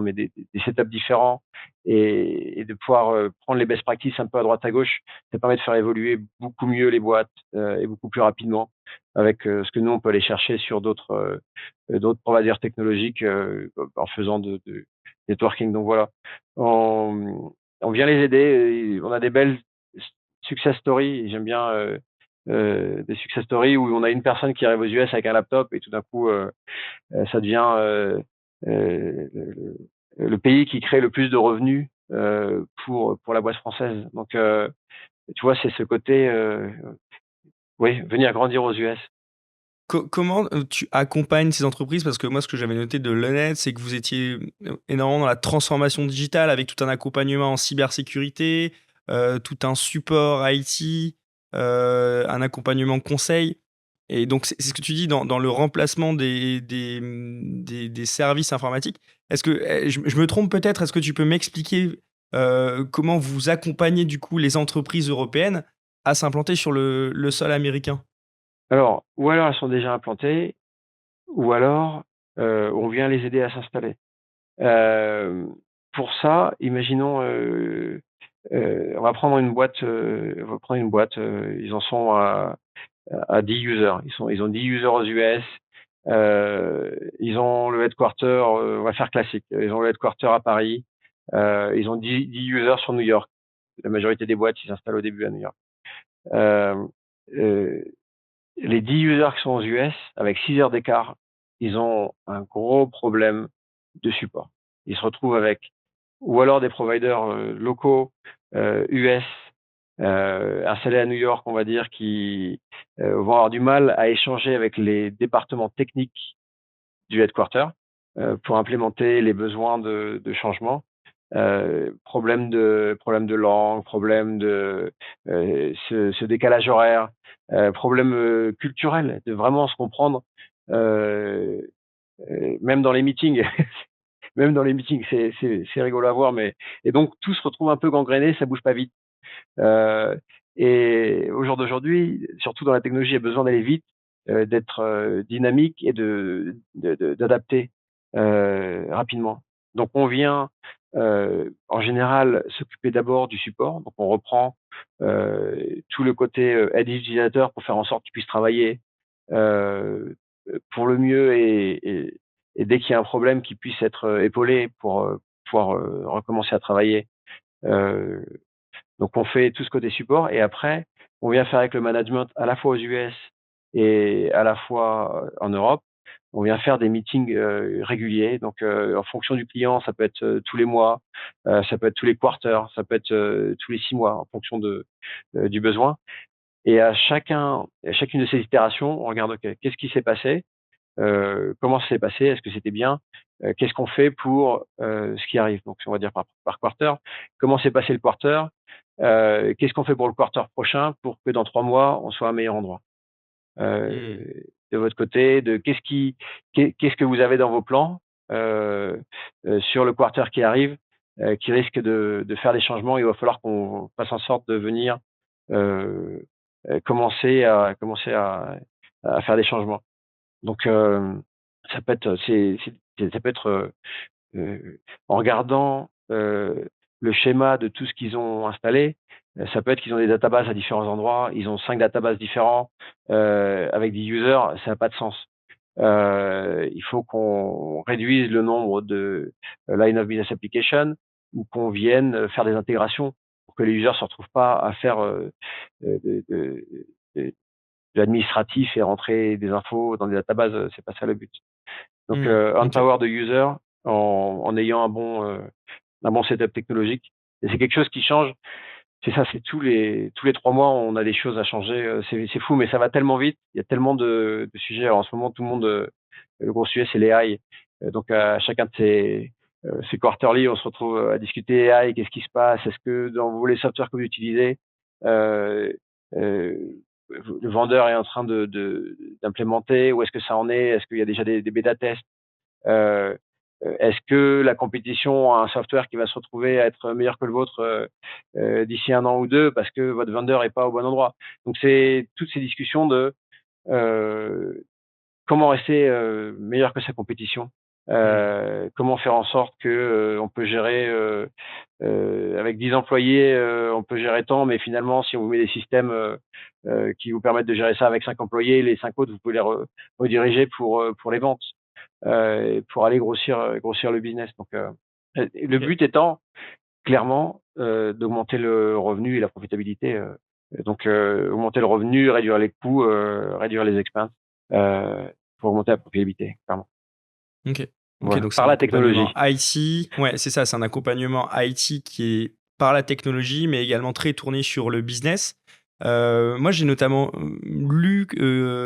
S1: mais des setups différents et de pouvoir prendre les best practices un peu à droite à gauche, ça permet de faire évoluer beaucoup mieux les boîtes et beaucoup plus rapidement avec ce que nous on peut aller chercher sur d'autres providers technologiques en faisant de networking. Donc voilà, on vient les aider. On a des belles success stories. J'aime bien des success stories où on a une personne qui arrive aux US avec un laptop et tout d'un coup ça devient le pays qui crée le plus de revenus pour la boîte française. Donc, tu vois, c'est ce côté, oui, venir grandir aux US.
S2: Comment tu accompagnes ces entreprises? Parce que moi, ce que j'avais noté de l'honnête, c'est que vous étiez énormément dans la transformation digitale avec tout un accompagnement en cybersécurité, tout un support IT, un accompagnement conseil. Et donc, c'est ce que tu dis dans le remplacement des services informatiques. Est-ce que je me trompe peut-être? Est-ce que tu peux m'expliquer comment vous accompagnez du coup les entreprises européennes à s'implanter sur le sol américain?
S1: Alors, ou alors elles sont déjà implantées, ou alors on vient les aider à s'installer. Euh, pour ça, imaginons, on va prendre une boîte, ils en sont à 10 users. Ils ont 10 users aux US. Ils ont le headquarter, on va faire classique. Ils ont le headquarter à Paris. Ils ont 10 users sur New York. La majorité des boîtes, ils s'installent au début à New York. Euh, euh, les 10 users qui sont aux US, avec 6 heures d'écart, ils ont un gros problème de support. Ils se retrouvent avec, ou alors des providers locaux US installés à New York, on va dire, qui vont avoir du mal à échanger avec les départements techniques du headquarter pour implémenter les besoins de changement. Problème de langue, problème de ce décalage horaire, problème culturel, de vraiment se comprendre, euh, même dans les meetings. Même dans les meetings, c'est rigolo à voir, mais et donc tout se retrouve un peu gangréné, ça bouge pas vite. Euh, et au jour d'aujourd'hui, surtout dans la technologie, il y a besoin d'aller vite, d'être dynamique et d'adapter rapidement. Donc on vient en général s'occuper d'abord du support. Donc on reprend tout le côté aide utilisateur pour faire en sorte qu'ils puissent travailler euh, pour le mieux et dès qu'il y a un problème, qu'ils puissent être épaulés pour pouvoir recommencer à travailler. Euh, donc on fait tout ce côté support et après on vient faire avec le management à la fois aux US et à la fois en Europe. On vient faire des meetings réguliers. Donc en fonction du client, ça peut être tous les mois, ça peut être tous les quarters, ça peut être tous les 6 mois en fonction du besoin. Et à chacune de ces itérations, on regarde ok, qu'est-ce qui s'est passé, comment ça s'est passé, est-ce que c'était bien, qu'est-ce qu'on fait pour ce qui arrive. Donc on va dire par quarter, comment s'est passé le quarter, qu'est-ce qu'on fait pour le quarter prochain pour que dans 3 mois on soit à un meilleur endroit.
S2: Hmm.
S1: De votre côté, de qu'est-ce que vous avez dans vos plans sur le quarter qui arrive, qui risquent de faire des changements. Il va falloir qu'on fasse en sorte de venir commencer à faire des changements. Donc ça peut être ça peut être en regardant le schéma de tout ce qu'ils ont installé. Ça peut être qu'ils ont des databases à différents endroits, ils ont 5 databases différents avec des users, ça n'a pas de sens. Il faut qu'on réduise le nombre de line of business application ou qu'on vienne faire des intégrations pour que les users se retrouvent pas à faire de l'administratif et rentrer des infos dans des databases, c'est pas ça le but. Donc empower the user en ayant un bon setup technologique. Et c'est quelque chose qui change. C'est ça, c'est tous les 3 mois, on a des choses à changer. C'est fou, mais ça va tellement vite. Il y a tellement de sujets. Alors en ce moment, tout le monde, le gros sujet, c'est les AI. Donc à chacun de ces quarterly, on se retrouve à discuter AI. Qu'est-ce qui se passe? Est-ce que dans les softwares que vous utilisez, euh, euh, le vendeur est en train d'implémenter, ou est-ce que ça en est? Est-ce qu'il y a déjà des bêta tests? Est-ce que la compétition a un software qui va se retrouver à être meilleur que le vôtre d'ici 1 an ou 2 parce que votre vendeur est pas au bon endroit? Donc c'est toutes ces discussions de comment rester meilleur que sa compétition, comment faire en sorte que on peut gérer avec 10 employés, on peut gérer tant, mais finalement si on vous met des systèmes qui vous permettent de gérer ça avec 5 employés, les 5 autres vous pouvez les rediriger pour les ventes. Pour aller grossir le business. Donc, le but étant clairement d'augmenter le revenu et la profitabilité. Donc, augmenter le revenu, réduire les coûts, réduire les expenses pour augmenter la profitabilité, clairement.
S2: Ok.
S1: Voilà.
S2: Donc
S1: par la technologie.
S2: IT, ouais, c'est ça, c'est un accompagnement IT qui est par la technologie, mais également très tourné sur le business. Moi, j'ai notamment lu,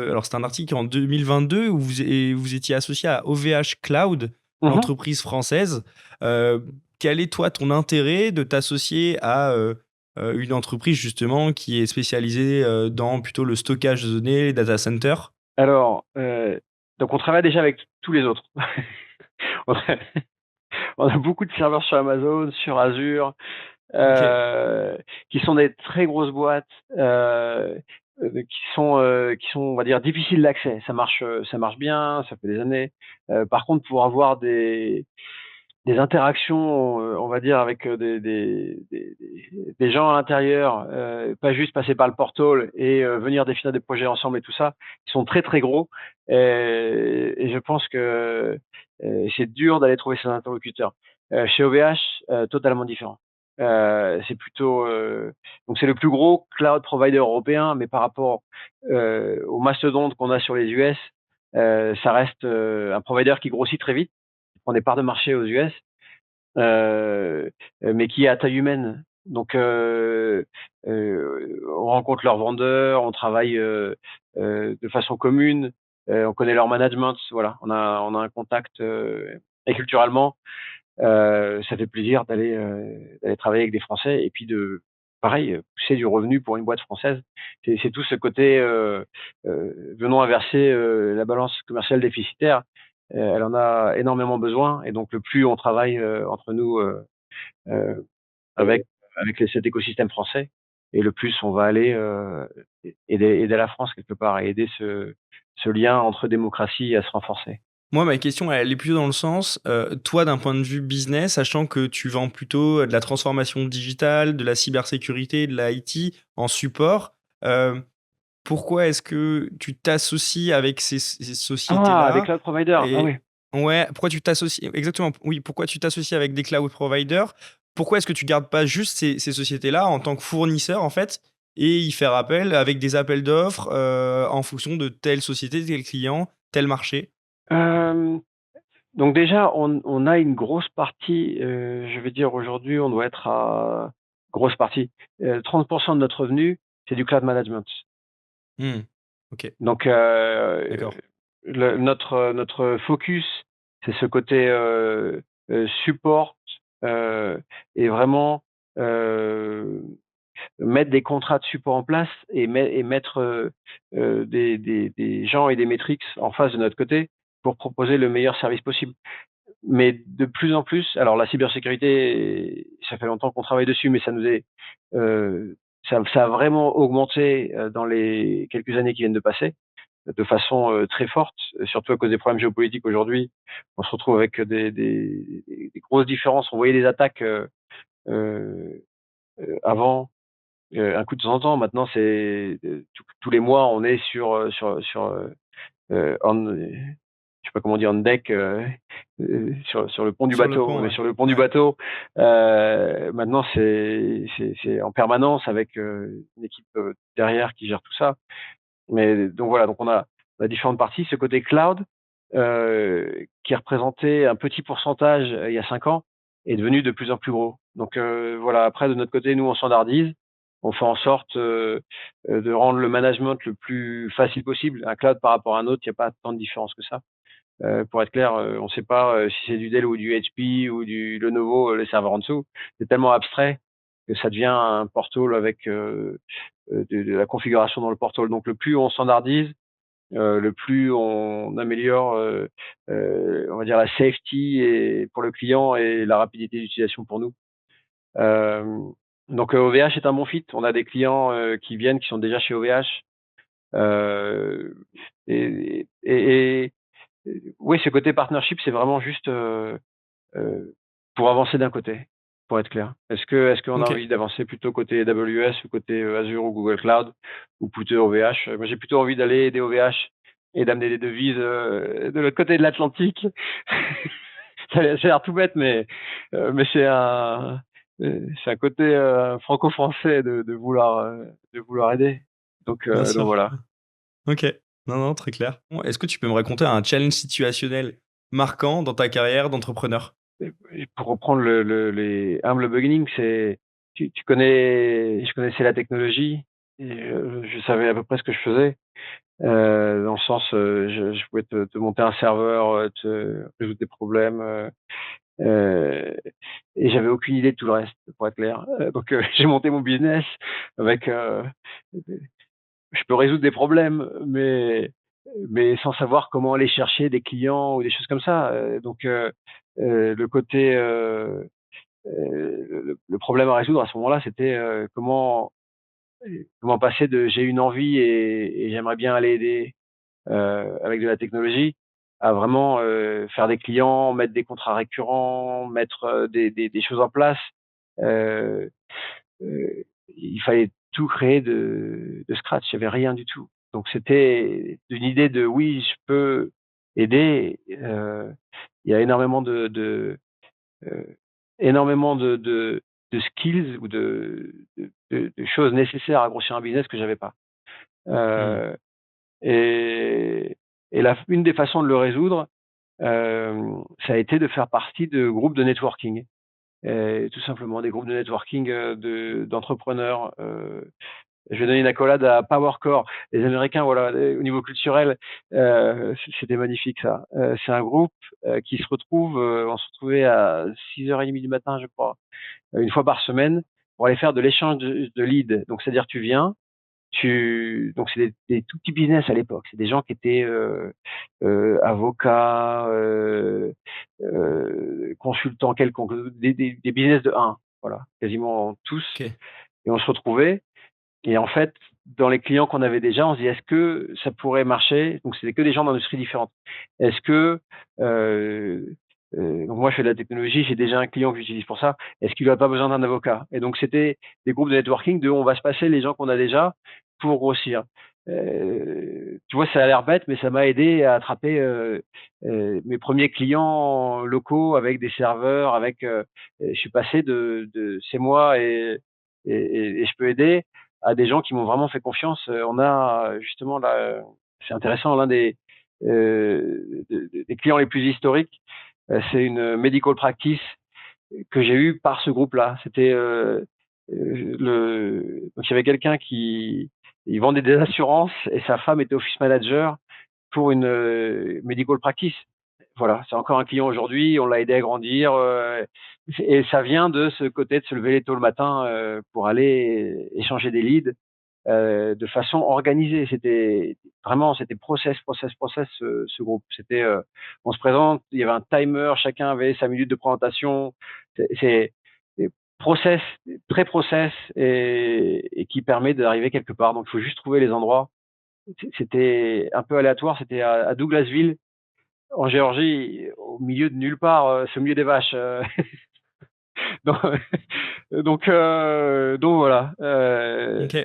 S2: alors c'est un article en 2022 où vous étiez associé à OVH Cloud, l'entreprise française. Quel est, toi, ton intérêt de t'associer à une entreprise, justement, qui est spécialisée dans plutôt le stockage de données, les data centers?
S1: Alors, donc on travaille déjà avec tous les autres. On a beaucoup de serveurs sur Amazon, sur Azure, qui sont des très grosses boîtes, qui sont, on va dire, difficiles d'accès. Ça marche bien, ça fait des années. Par contre, pour avoir des interactions, on va dire, avec des gens à l'intérieur, pas juste passer par le portal et venir définir des projets ensemble et tout ça, ils sont très très gros. Et je pense que c'est dur d'aller trouver ces interlocuteurs. Chez OVH, totalement différent. C'est plutôt donc c'est le plus gros cloud provider européen, mais par rapport aux mastodontes qu'on a sur les US, ça reste un provider qui grossit très vite, prend des parts de marché aux US, mais qui est à taille humaine. Donc on rencontre leurs vendeurs, on travaille de façon commune, on connaît leur management, voilà, on a un contact et culturellement ça fait plaisir d'aller travailler avec des Français et puis pareil, pousser du revenu pour une boîte française. C'est tout ce côté venons inverser la balance commerciale déficitaire. Elle en a énormément besoin et donc le plus on travaille entre nous avec cet écosystème français et le plus on va aller aider la France quelque part et aider ce lien entre démocratie à se renforcer.
S2: Moi, ma question, elle est plutôt dans le sens, toi, d'un point de vue business, sachant que tu vends plutôt de la transformation digitale, de la cybersécurité, de l'IT en support, pourquoi est-ce que tu t'associes avec ces sociétés-là?
S1: Avec cloud provider. Oui.
S2: Ouais, pourquoi tu t'associes exactement, oui, pourquoi tu t'associes avec des cloud providers? Pourquoi est-ce que tu gardes pas juste ces sociétés-là en tant que fournisseur, en fait, et y faire appel avec des appels d'offres en fonction de telle société, tel client, tel marché?
S1: Donc déjà, on a une grosse partie, je vais dire aujourd'hui, on doit être à grosse partie. 30% de notre revenu, c'est du cloud management.
S2: Ok.
S1: Donc
S2: D'accord.
S1: notre focus, c'est ce côté support et vraiment mettre des contrats de support en place et mettre des gens et des métriques en face de notre côté pour proposer le meilleur service possible. mais de plus en plus, alors la cybersécurité, ça fait longtemps qu'on travaille dessus, mais ça nous est, ça a vraiment augmenté dans les quelques années qui viennent de passer, de façon très forte, surtout à cause des problèmes géopolitiques aujourd'hui. On se retrouve avec des grosses différences. On voyait des attaques euh, avant, un coup de temps en temps. Maintenant, c'est tous les mois, on est je sais pas comment dire, on deck, sur le pont du
S2: Sur le
S1: bateau.
S2: pont,
S1: On est
S2: ouais.
S1: sur le pont du
S2: Ouais.
S1: bateau. Maintenant, c'est en permanence avec une équipe derrière qui gère tout ça. Mais donc voilà, donc on a différentes parties. Ce côté cloud, qui représentait un petit pourcentage il y a 5 ans, est devenu de plus en plus gros. Donc voilà, après de notre côté, nous on standardise, on fait en sorte de rendre le management le plus facile possible. Un cloud par rapport à un autre, il n'y a pas tant de différence que ça. Pour être clair, on ne sait pas si c'est du Dell ou du HP ou du Lenovo, les serveurs en dessous. C'est tellement abstrait que ça devient un portal avec de la configuration dans le portal. Donc le plus on standardise, le plus on améliore, on va dire la safety et pour le client et la rapidité d'utilisation pour nous. Euh, donc OVH est un bon fit. On a des clients qui viennent, qui sont déjà chez OVH. Euh, et oui, ce côté partnership, c'est vraiment juste euh, pour avancer d'un côté, pour être clair. Est-ce qu'on a
S2: Ok.
S1: envie d'avancer plutôt côté AWS ou côté Azure ou Google Cloud ou plutôt OVH? Moi, j'ai plutôt envie d'aller aider OVH et d'amener des devises de l'autre côté de l'Atlantique. Ça a l'air tout bête, mais c'est un côté franco-français de vouloir aider.
S2: Bien
S1: Donc
S2: sûr.
S1: voilà.
S2: Ok. Non, non, très clair. Bon, est-ce que tu peux me raconter un challenge situationnel marquant dans ta carrière d'entrepreneur?
S1: Et pour reprendre les humble beginnings, je connaissais la technologie et je savais à peu près ce que je faisais. Dans le sens, je pouvais te monter un serveur, te résoudre des problèmes, euh, et j'avais aucune idée de tout le reste, pour être clair. Donc j'ai monté mon business avec, je peux résoudre des problèmes, mais sans savoir comment aller chercher des clients ou des choses comme ça. Donc le côté le problème à résoudre à ce moment-là, c'était comment passer de j'ai une envie et j'aimerais bien aller aider avec de la technologie à vraiment faire des clients, mettre des contrats récurrents, mettre des choses en place. Euh, il fallait tout créer de scratch. Il n'y avait rien du tout. Donc c'était une idée de oui, je peux aider. Il y a euh, énormément de skills ou de choses nécessaires à grossir un business que j'avais pas.
S2: Hmm.
S1: Euh, et une des façons de le résoudre, ça a été de faire partie de groupes de networking. Tout simplement des groupes de networking d'entrepreneurs. Je vais donner une accolade à PowerCore. Les Américains, voilà, au niveau culturel, c'était magnifique ça. C'est un groupe qui se retrouve, on se retrouvait à 6h30 du matin, je crois, une fois par semaine, pour aller faire de l'échange de leads. Donc, c'est-à-dire, tu viens, donc c'est des tout petits business à l'époque. C'est des gens qui étaient avocats, consultants quelconques, des business de un, voilà, quasiment tous.
S2: Ok.
S1: Et on se retrouvait. Et en fait, dans les clients qu'on avait déjà, on se dit est-ce que ça pourrait marcher? Donc c'était que des gens d'industries différentes. Est-ce que donc moi je fais de la technologie, j'ai déjà un client que j'utilise pour ça. Est-ce qu'il n'a pas besoin d'un avocat? Et donc c'était des groupes de networking de on va se passer les gens qu'on a déjà pour grossir. Tu vois, ça a l'air bête, mais ça m'a aidé à attraper mes premiers clients locaux avec des serveurs, je suis passé de c'est moi et je peux aider à des gens qui m'ont vraiment fait confiance. On a justement là, c'est intéressant, l'un des clients les plus historiques, c'est une medical practice que j'ai eu par ce groupe-là. C'était donc il y avait quelqu'un qui il vendait des assurances et sa femme était office manager pour une medical practice. Voilà, c'est encore un client aujourd'hui, on l'a aidé à grandir et ça vient de ce côté de se lever les tôt le matin pour aller échanger des leads de façon organisée. C'était process, ce groupe. On se présente, il y avait un timer, chacun avait 5 minutes de présentation. C'est process, très process, et qui permet d'arriver quelque part. Donc, il faut juste trouver les endroits. C'était un peu aléatoire. C'était à Douglasville, en Géorgie, au milieu de nulle part, c'est au milieu des vaches. donc, donc voilà.
S2: Ok.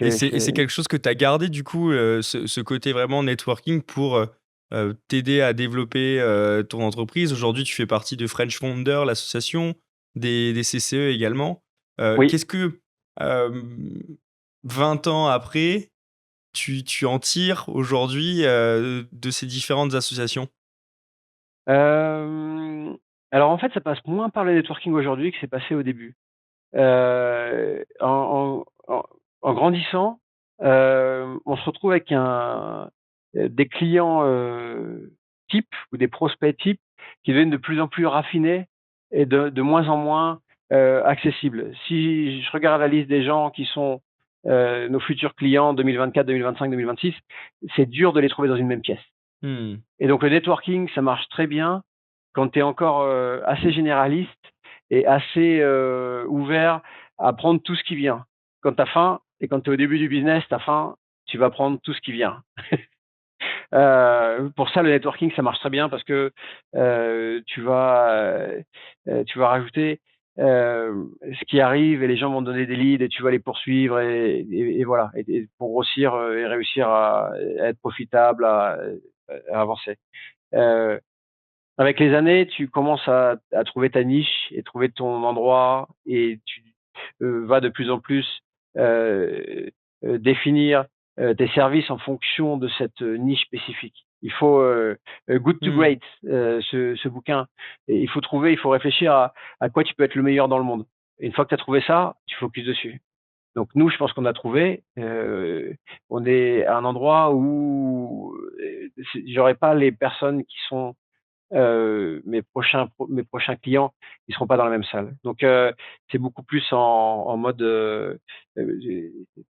S2: Et
S1: C'est,
S2: c'est
S1: c'est...
S2: quelque chose que tu as gardé, du coup, ce côté vraiment networking pour t'aider à développer ton entreprise. Aujourd'hui, tu fais partie de French Founder, l'association, des CCE également.
S1: Oui.
S2: Qu'est-ce que, euh, 20 ans après, tu en tires aujourd'hui de ces différentes associations?
S1: Euh, alors en fait, ça passe moins par le networking aujourd'hui que c'est passé au début. En grandissant, on se retrouve avec des clients types ou des prospects types qui deviennent de plus en plus raffinés et de moins en moins accessibles. Si je regarde la liste des gens qui sont nos futurs clients 2024, 2025, 2026, c'est dur de les trouver dans une même pièce.
S2: Hmm.
S1: Et donc le networking, ça marche très bien quand tu es encore assez généraliste et assez ouvert à prendre tout ce qui vient. Quand tu as faim et quand tu es au début du business, tu as faim, tu vas prendre tout ce qui vient. Pour ça, le networking, ça marche très bien parce que tu vas rajouter ce qui arrive et les gens vont te donner des leads et tu vas les poursuivre et voilà, et pour grossir et réussir à être profitable, à avancer. Euh, Avec les années, tu commences à trouver ta niche et trouver ton endroit et tu vas de plus en plus euh, définir tes services en fonction de cette niche spécifique. Il faut Good to
S2: Hmm.
S1: Great, ce bouquin. Et il faut réfléchir à quoi tu peux être le meilleur dans le monde. Et une fois que tu as trouvé ça, tu focuses dessus. Donc nous, je pense qu'on a trouvé. On est à un endroit où j'aurais pas les personnes qui sont mes prochains clients, ils seront pas dans la même salle. Donc c'est beaucoup plus en mode euh,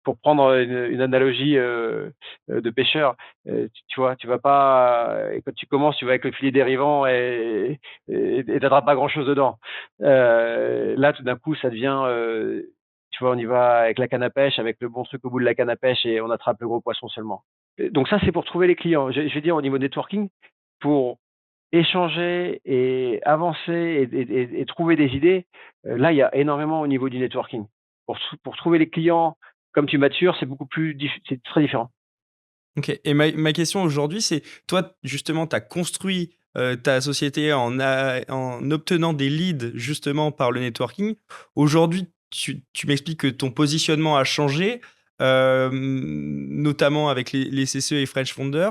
S1: pour prendre une analogie de pêcheur. Tu vois, tu vas pas et quand tu commences, tu vas avec le filet dérivant et t'attrapes pas grand chose dedans. Là, tout d'un coup, ça devient tu vois, on y va avec la canne à pêche, avec le bon truc au bout de la canne à pêche et on attrape le gros poisson seulement. Donc ça, c'est pour trouver les clients. Je vais dire au niveau networking, pour échanger et avancer et trouver des idées, là, il y a énormément au niveau du networking. Pour trouver les clients, comme tu matures, c'est très différent.
S2: Ok. Et ma question aujourd'hui, c'est, toi, justement, tu as construit ta société en obtenant des leads, justement, par le networking. Aujourd'hui, tu m'expliques que ton positionnement a changé, notamment avec les CCE et French Founder.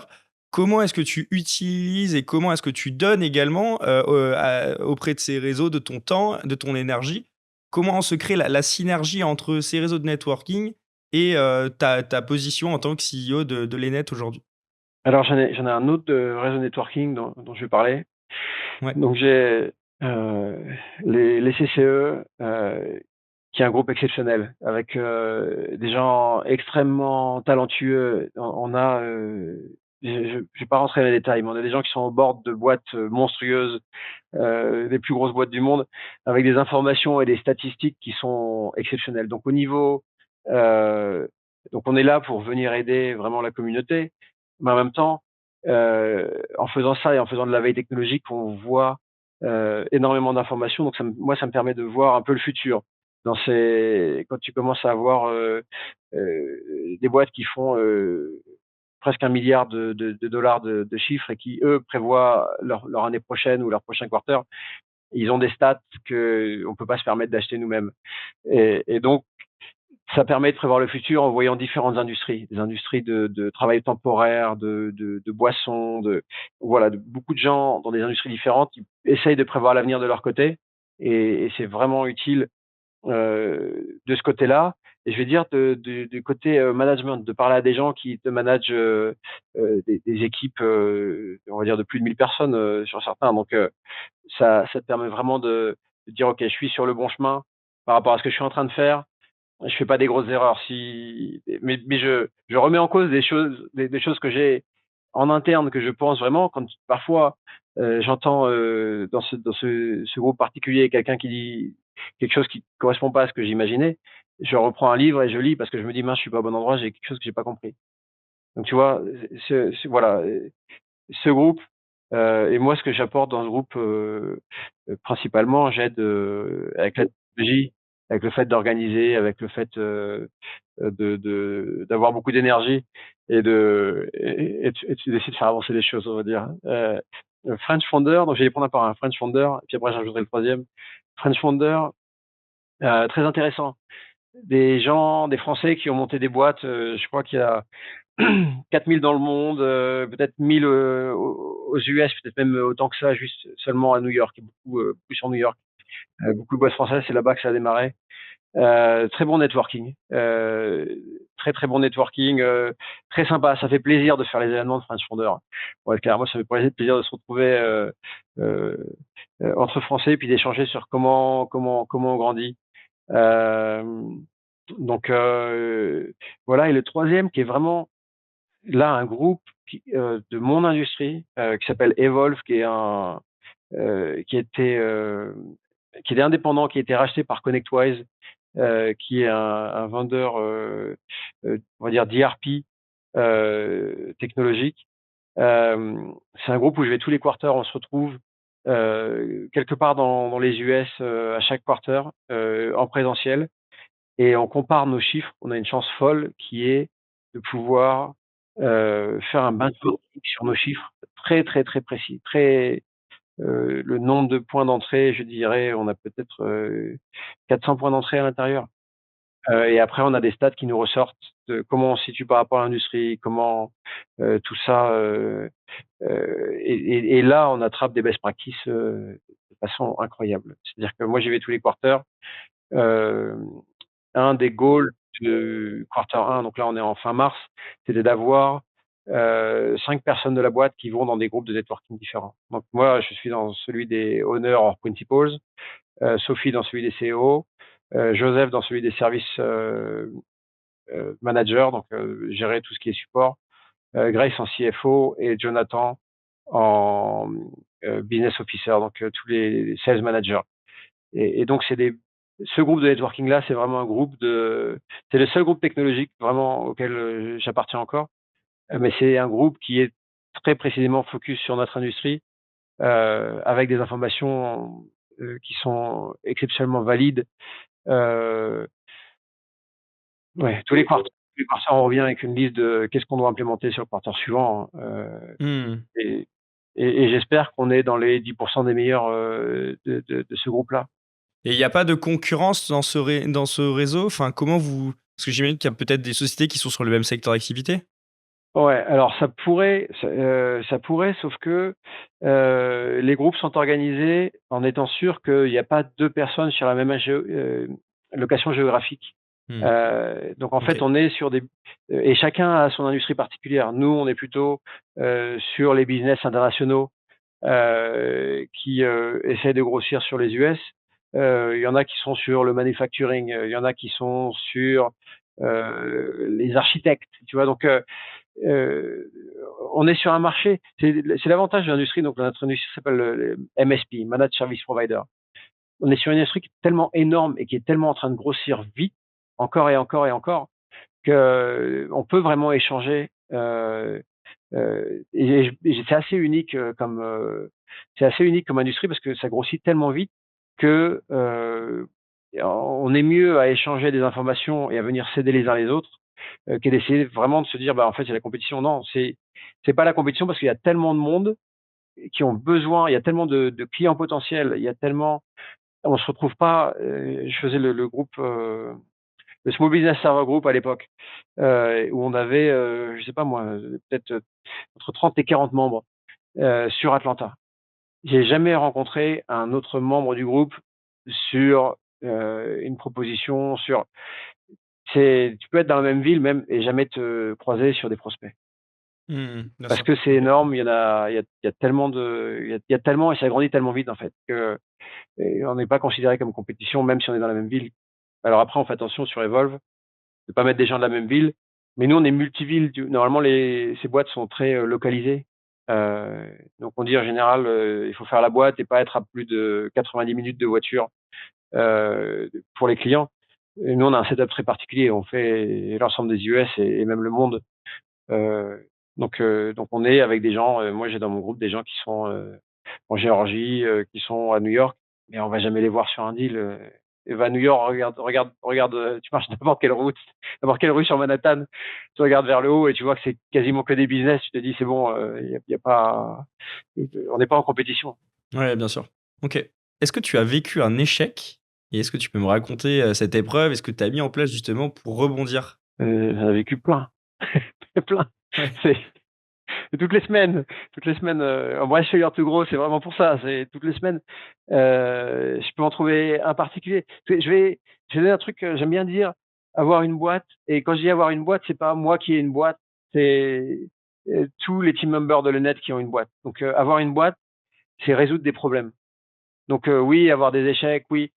S2: Comment est-ce que tu utilises et comment est-ce que tu donnes également auprès de ces réseaux de ton temps, de ton énergie? Comment se crée la synergie entre ces réseaux de networking et ta position en tant que CEO de l'Enet aujourd'hui?
S1: Alors, j'en ai un autre de réseau networking dont je vais parler.
S2: Ouais.
S1: Donc, j'ai euh, les CCE, qui est un groupe exceptionnel, avec des gens extrêmement talentueux. On a, je ne vais pas rentrer dans les détails, mais on a des gens qui sont au bord de boîtes monstrueuses, des plus grosses boîtes du monde, avec des informations et des statistiques qui sont exceptionnelles. Donc au niveau, euh, donc on est là pour venir aider vraiment la communauté, mais en même temps, en faisant ça et en faisant de la veille technologique, on voit énormément d'informations. Donc moi, ça me permet de voir un peu le futur. Quand tu commences à avoir des boîtes qui font presque 1 milliard de dollars de chiffres et qui, eux, prévoient leur année prochaine ou leur prochain quarter, ils ont des stats que on peut pas se permettre d'acheter nous-mêmes. Et donc, ça permet de prévoir le futur en voyant différentes industries, des industries de travail temporaire, de boissons, voilà, beaucoup de gens dans des industries différentes qui essayent de prévoir l'avenir de leur côté. Et c'est vraiment utile de ce côté-là. Et je vais dire du côté management, de parler à des gens qui te managent des équipes, on va dire de plus de 1000 personnes sur certains. Donc ça te permet vraiment de dire ok, je suis sur le bon chemin par rapport à ce que je suis en train de faire. je fais pas des grosses erreurs. Si, mais je remets en cause des choses que j'ai en interne que je pense vraiment. Quand parfois j'entends ce groupe particulier quelqu'un qui dit quelque chose qui correspond pas à ce que j'imaginais, je reprends un livre et je lis parce que je me dis mince, je suis pas au bon endroit, j'ai quelque chose que j'ai pas compris. Donc tu vois, voilà, ce groupe et moi ce que j'apporte dans ce groupe principalement, j'aide avec la technologie, avec le fait d'organiser, avec le fait d'avoir beaucoup d'énergie et d'essayer de faire avancer les choses, on va dire. French Founder, donc j'ai prendre par un French Founder, et puis après j'ajouterai le troisième. French Founder, très intéressant. Des gens, des Français qui ont monté des boîtes, je crois qu'il y a 4000 dans le monde, peut-être 1000 aux US, peut-être même autant que ça, juste seulement à New York, et beaucoup plus sur New York. Beaucoup de boîtes françaises, c'est là-bas que ça a démarré. Très bon networking, très très bon networking, très sympa. Ça fait plaisir de faire les événements de French Founder. Ouais, clairement, ça fait plaisir de se retrouver euh, entre Français et puis d'échanger sur comment on grandit. Euh, donc voilà. Et le troisième qui est vraiment là un groupe de mon industrie qui s'appelle Evolve, qui était qui était indépendant, qui a été racheté par ConnectWise, qui est un vendeur, on va dire d'ERP technologique. C'est un groupe où je vais tous les quarters, on se retrouve quelque part dans les US à chaque quarter en présentiel et on compare nos chiffres. On a une chance folle qui est de pouvoir faire un benchmarking sur nos chiffres très très très précis, très le nombre de points d'entrée, je dirais, on a peut-être 400 points d'entrée à l'intérieur. Et après, on a des stats qui nous ressortent de comment on se situe par rapport à l'industrie, comment tout ça. Et là, on attrape des best practices de façon incroyable. C'est-à-dire que moi, j'y vais tous les quarters. Euh, un des goals de quarter 1, donc là, on est en fin mars, c'était d'avoir 5 personnes de la boîte qui vont dans des groupes de networking différents. Donc moi, je suis dans celui des owners or principals, Sophie dans celui des CEO, Joseph dans celui des services managers, donc gérer tout ce qui est support, Grace en CFO et Jonathan en business officer, donc tous les sales managers. Et donc ce groupe de networking là, c'est vraiment un groupe c'est le seul groupe technologique vraiment auquel j'appartiens encore, mais c'est un groupe qui est très précisément focus sur notre industrie, avec des informations qui sont exceptionnellement valides. Euh, Ouais, tous les quarters, on revient avec une liste de qu'est-ce qu'on doit implémenter sur le quarter suivant.
S2: Hmm.
S1: Et, et j'espère qu'on est dans les 10% des meilleurs de ce groupe-là.
S2: Et il n'y a pas de concurrence dans dans ce réseau? Enfin, comment vous... Parce que j'imagine qu'il y a peut-être des sociétés qui sont sur le même secteur d'activité?
S1: Ouais, alors ça pourrait, sauf que les groupes sont organisés en étant sûr qu'il n'y a pas deux personnes sur la même location géographique.
S2: Hmm.
S1: Donc en fait,
S2: Ok.
S1: on est sur et chacun a son industrie particulière. Nous, on est plutôt sur les business internationaux qui essaient de grossir sur les US. Il y en a qui sont sur le manufacturing, il y en a qui sont sur les architectes, tu vois. Donc euh, on est sur un marché. C'est l'avantage de l'industrie. Donc notre industrie s'appelle le MSP, Managed Service Provider. On est sur une industrie qui est tellement énorme et qui est tellement en train de grossir vite, encore et encore et encore, que on peut vraiment échanger. C'est assez unique c'est assez unique comme industrie parce que ça grossit tellement vite que on est mieux à échanger des informations et à venir s'aider les uns les autres que d'essayer vraiment de se dire bah en fait c'est la compétition. Non, c'est pas la compétition parce qu'il y a tellement de monde qui ont besoin, il y a tellement de clients potentiels, il y a tellement on se retrouve pas. Je faisais le groupe le Small Business Server Group à l'époque, où on avait, je sais pas moi, peut-être entre 30 et 40 membres sur Atlanta. J'ai jamais rencontré un autre membre du groupe sur une proposition sur. Tu peux être dans la même ville même et jamais te croiser sur des prospects.
S2: Bien
S1: Parce
S2: sûr.
S1: que c'est énorme, il y a tellement il y a tellement et ça grandit tellement vite en fait que et on n'est pas considéré comme compétition même si on est dans la même ville. Alors après, on fait attention sur Evolve de pas mettre des gens de la même ville. Mais nous, on est multiville. Normalement, ces boîtes sont très localisées. Donc, on dit en général, il faut faire la boîte et pas être à plus de 90 minutes de voiture pour les clients. Et nous, on a un setup très particulier. On fait l'ensemble des US et même le monde. Donc, on est avec des gens. Moi, j'ai dans mon groupe des gens qui sont en Géorgie, qui sont à New York, mais on va jamais les voir sur un deal. Et va à New York, regarde, tu marches n'importe quelle rue sur Manhattan, tu regardes vers le haut et tu vois que c'est quasiment que des business. Tu te dis c'est bon, y a pas, on n'est pas en compétition.
S2: Ouais, bien sûr. Ok. Est-ce que tu as vécu un échec et est-ce que tu peux me raconter cette épreuve? Est-ce que tu as mis en place justement pour rebondir?
S1: J'en ai vécu plein, plein.
S2: Ouais.
S1: C'est toutes les semaines, en vrai, failure to grow, c'est vraiment pour ça. C'est toutes les semaines. Je peux en trouver un particulier. Je vais donner un truc que j'aime bien dire, avoir une boîte. Et quand je dis avoir une boîte, c'est pas moi qui ai une boîte, c'est tous les team members de l'ENET qui ont une boîte. Donc, avoir une boîte, c'est résoudre des problèmes. Donc, oui, avoir des échecs, oui.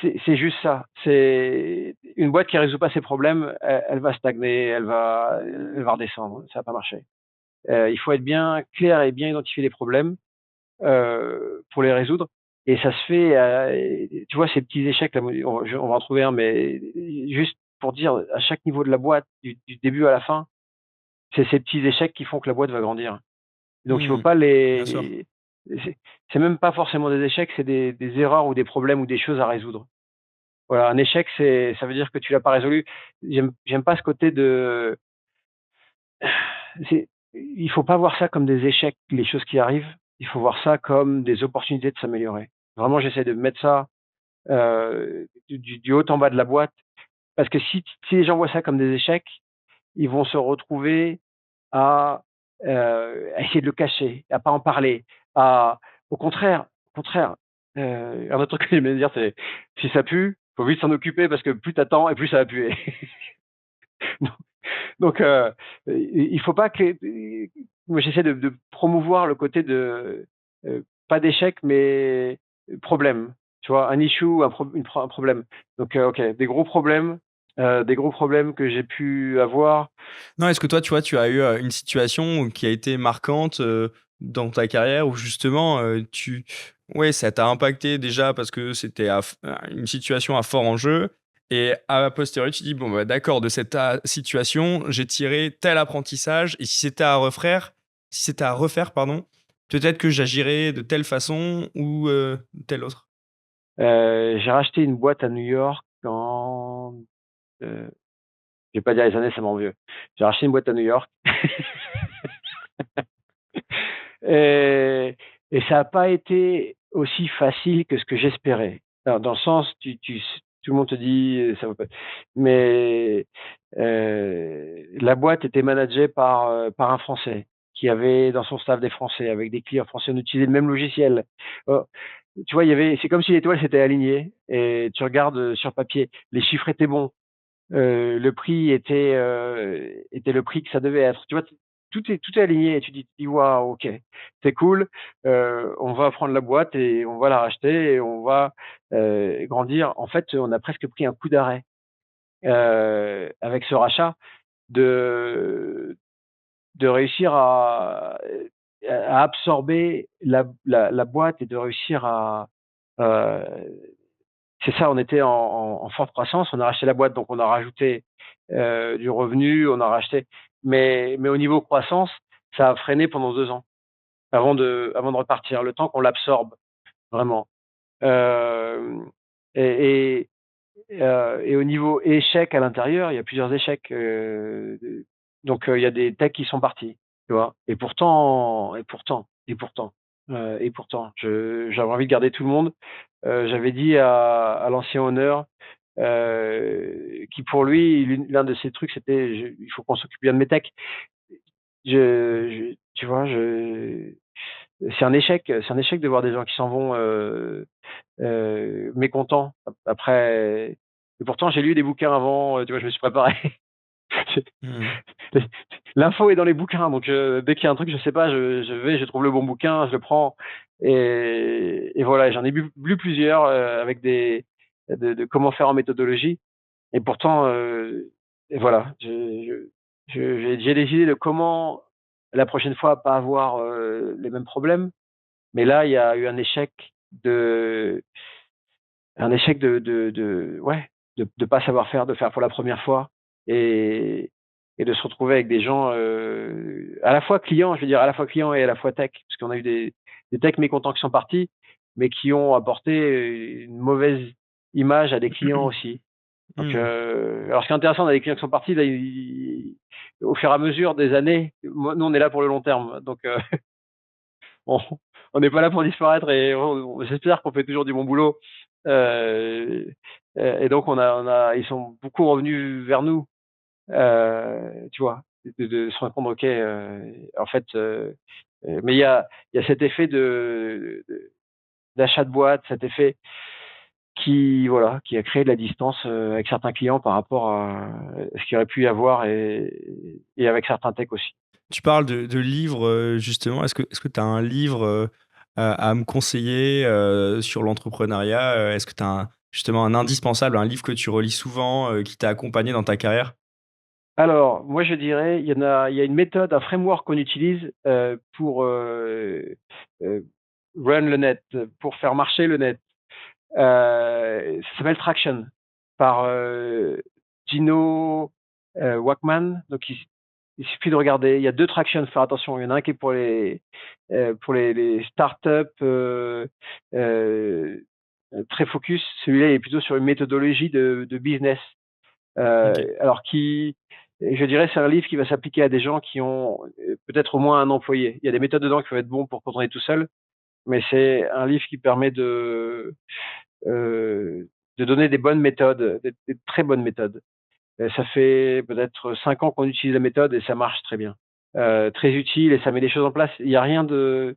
S1: C'est juste ça. C'est une boîte qui résout pas ses problèmes, elle va stagner, elle va redescendre. Ça va pas marcher. Il faut être bien clair et bien identifier les problèmes pour les résoudre. Et ça se fait, tu vois, ces petits échecs, là, on va en trouver un, mais juste pour dire, à chaque niveau de la boîte, du début à la fin, c'est ces petits échecs qui font que la boîte va grandir. Donc il faut pas
S2: Bien sûr.
S1: c'est même pas forcément des échecs, c'est des erreurs ou des problèmes ou des choses à résoudre. Voilà, un échec, ça veut dire que tu l'as pas résolu. J'aime pas ce côté de, il faut pas voir ça comme des échecs, les choses qui arrivent. Il faut voir ça comme des opportunités de s'améliorer. Vraiment, j'essaie de mettre ça du haut en bas de la boîte, parce que si les gens voient ça comme des échecs, ils vont se retrouver à essayer de le cacher, à pas en parler, au contraire, un autre truc que j'aime bien dire, c'est si ça pue, faut vite s'en occuper parce que plus t'attends et plus ça va puer. Donc, il faut pas que. Moi, j'essaie de promouvoir le côté de pas d'échec, mais problème. Tu vois, un issue, un problème. Donc, ok, des gros problèmes que j'ai pu avoir.
S2: Non, est-ce que toi, tu vois, tu as eu une situation qui a été marquante dans ta carrière où justement, ouais, ça t'a impacté déjà parce que c'était une situation à fort enjeu et à posteriori, tu dis, bon, bah, d'accord, de cette situation, j'ai tiré tel apprentissage et si c'était à refaire, pardon, peut-être que j'agirais de telle façon ou telle autre.
S1: J'ai racheté une boîte à New York je vais pas dire les années, ça m'en vieux. J'ai racheté une boîte à New York. et, et ça n'a pas été aussi facile que ce que j'espérais. Dans le sens, tout le monde te dit, ça va pas. Mais la boîte était managée par un Français qui avait dans son staff des Français, avec des clients français. On utilisait le même logiciel. Tu vois, c'est comme si l'étoile s'était alignée. Et tu regardes sur papier, les chiffres étaient bons. Le prix était le prix que ça devait être. Tu vois, tout est aligné et tu dis waouh, ok, c'est cool. On va prendre la boîte et on va la racheter et on va grandir. En fait, on a presque pris un coup d'arrêt avec ce rachat de réussir à absorber la boîte et de réussir euh, c'est ça, on était en forte croissance, on a racheté la boîte, donc on a rajouté du revenu, on a racheté, mais au niveau croissance, ça a freiné pendant 2 ans avant de repartir, le temps qu'on l'absorbe vraiment. Euh, et, et au niveau échec à l'intérieur, il y a plusieurs échecs. Donc il y a des techs qui sont partis, tu vois. Et pourtant, j'avais envie de garder tout le monde. J'avais dit à l'ancien honneur, qui pour lui, l'un de ses trucs, c'était il faut qu'on s'occupe bien de mes techs. Tu vois, c'est un échec de voir des gens qui s'en vont mécontents après. Et pourtant, j'ai lu des bouquins avant, tu vois, je me suis préparé. L'info est dans les bouquins, donc dès qu'il y a un truc, je sais pas, je trouve le bon bouquin, je le prends et voilà, j'en ai lu plusieurs avec de comment faire en méthodologie. Et pourtant, et voilà, j'ai des idées de comment la prochaine fois pas avoir les mêmes problèmes. Mais là, il y a eu de, un échec ouais, de pas savoir faire, de faire pour la première fois et, et de se retrouver avec des gens à la fois clients, je veux dire à la fois clients et à la fois tech, parce qu'on a eu des techs mécontents qui sont partis, mais qui ont apporté une mauvaise image à des clients aussi. Donc, alors ce qui est intéressant dans les clients qui sont partis, là, au fur et à mesure des années, nous on est là pour le long terme, donc on on n'est pas là pour disparaître et j'espère qu'on fait toujours du bon boulot. Euh, et donc ils sont beaucoup revenus vers nous, tu vois, de se rendre compte, ok, en fait, mais il y a cet effet d'achat de boîte, cet effet voilà, qui a créé de la distance avec certains clients par rapport à ce qu'il aurait pu y avoir et avec certains techs aussi.
S2: Tu parles de livres, justement. Est-ce que tu as un livre à me conseiller sur l'entrepreneuriat? Est-ce que tu as justement un indispensable, un livre que tu relis souvent, qui t'a accompagné dans ta carrière?
S1: Alors, moi, je dirais, il y a une méthode, un framework qu'on utilise pour euh, run le net, pour faire marcher le net. Ça s'appelle Traction par Gino Wackman. Donc, il suffit de regarder. Il y a 2 Traction, faut faire attention. Il y en a un qui est pour les startups euh, très focus. Celui-là il est plutôt sur une méthodologie de business.
S2: Ok.
S1: Alors je dirais, c'est un livre qui va s'appliquer à des gens qui ont peut-être au moins un employé. Il y a des méthodes dedans qui peuvent être bons pour quand on est tout seul, mais c'est un livre qui permet euh, de donner des bonnes méthodes, des très bonnes méthodes. Ça fait peut-être 5 ans qu'on utilise la méthode et ça marche très bien. Très utile et ça met des choses en place. Il n'y a rien euh,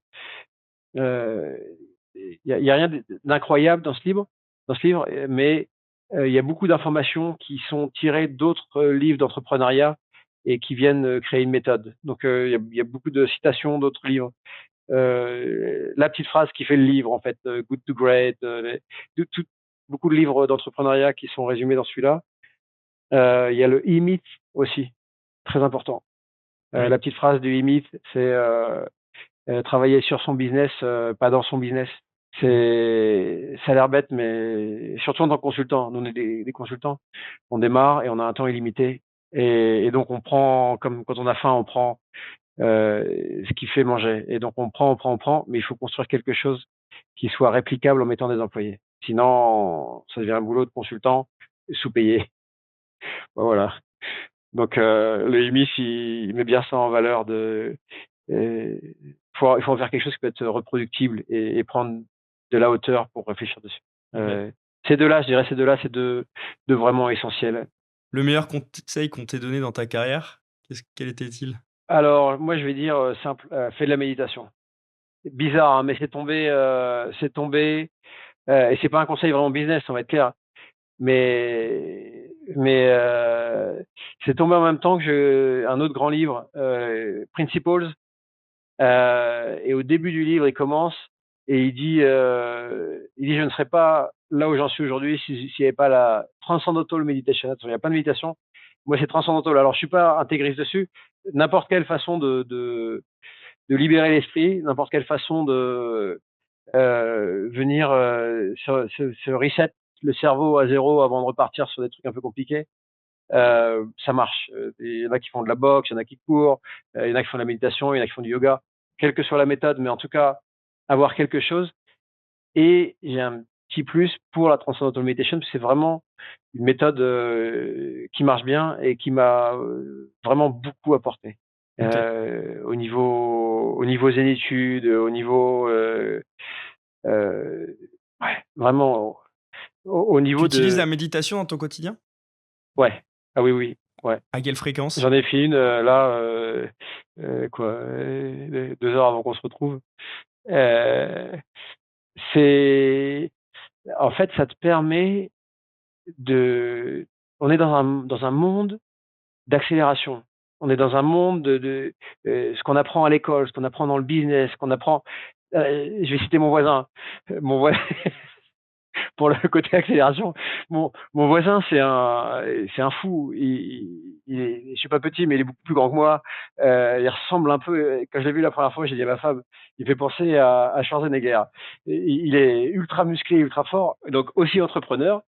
S1: il y a rien d'incroyable dans ce livre, mais il y a beaucoup d'informations qui sont tirées d'autres livres d'entrepreneuriat et qui viennent créer une méthode. Donc il y a beaucoup de citations d'autres livres. La petite phrase qui fait le livre, en fait, Good to Great, beaucoup de livres d'entrepreneuriat qui sont résumés dans celui-là. Il y a le E-Myth aussi, très important.
S2: Oui.
S1: La petite phrase du E-Myth, c'est travailler sur son business, pas dans son business. Ça a l'air bête, mais surtout en tant que consultant, nous on est des consultants, on démarre et on a un temps illimité. Et donc on prend, comme quand on a faim, on prend ce qui fait manger. Et donc on prend, mais il faut construire quelque chose qui soit réplicable en mettant des employés. Sinon, ça devient un boulot de consultant sous-payé. Voilà. Donc le IMIS, il met bien ça en valeur il faut en faire quelque chose qui peut être reproductible et prendre de la hauteur pour réfléchir dessus.
S2: Ok.
S1: Ces deux-là, je dirais, c'est deux vraiment essentiels.
S2: Le meilleur conseil qu'on t'ait donné dans ta carrière, quel était-il?
S1: Alors, moi, je vais dire simple, fais de la méditation. C'est bizarre, hein, mais c'est tombé, et c'est pas un conseil vraiment business, on va être clair. Mais c'est tombé en même temps que un autre grand livre, Principles. Et au début du livre, il commence et il dit, je ne serais pas là où j'en suis aujourd'hui s'il n'y avait pas la transcendental meditation. Attention, il n'y a pas de méditation. Moi, c'est transcendantal. Alors, je suis pas intégriste dessus. N'importe quelle façon de libérer l'esprit, n'importe quelle façon de venir se reset le cerveau à zéro avant de repartir sur des trucs un peu compliqués. Ça marche. Il y en a qui font de la boxe, il y en a qui courent, il y en a qui font de la méditation, il y en a qui font du yoga. Quelle que soit la méthode, mais en tout cas, avoir quelque chose. Et j'ai un petit plus pour la Transcendental Meditation, parce que c'est vraiment une méthode qui marche bien et qui m'a vraiment beaucoup apporté.
S2: Ok.
S1: Au niveau zénitude, au niveau ouais, vraiment au
S2: Tu
S1: niveau
S2: utilises la
S1: de
S2: méditation dans ton quotidien?
S1: ouais, ah oui oui ouais.
S2: À quelle fréquence?
S1: J'en ai fait une là, 2 heures avant qu'on se retrouve. Euh, c'est En fait, ça te permet de. On est dans un monde d'accélération. On est dans un monde ce qu'on apprend à l'école, ce qu'on apprend dans le business, ce qu'on apprend. Je vais citer mon voisin. Mon voisin, pour le côté accélération. Mon voisin, c'est un fou. Je suis pas petit, mais il est beaucoup plus grand que moi. Il ressemble un peu, quand je l'ai vu la première fois, j'ai dit à ma femme, il fait penser à Schwarzenegger. Il est ultra musclé, ultra fort, donc aussi entrepreneur.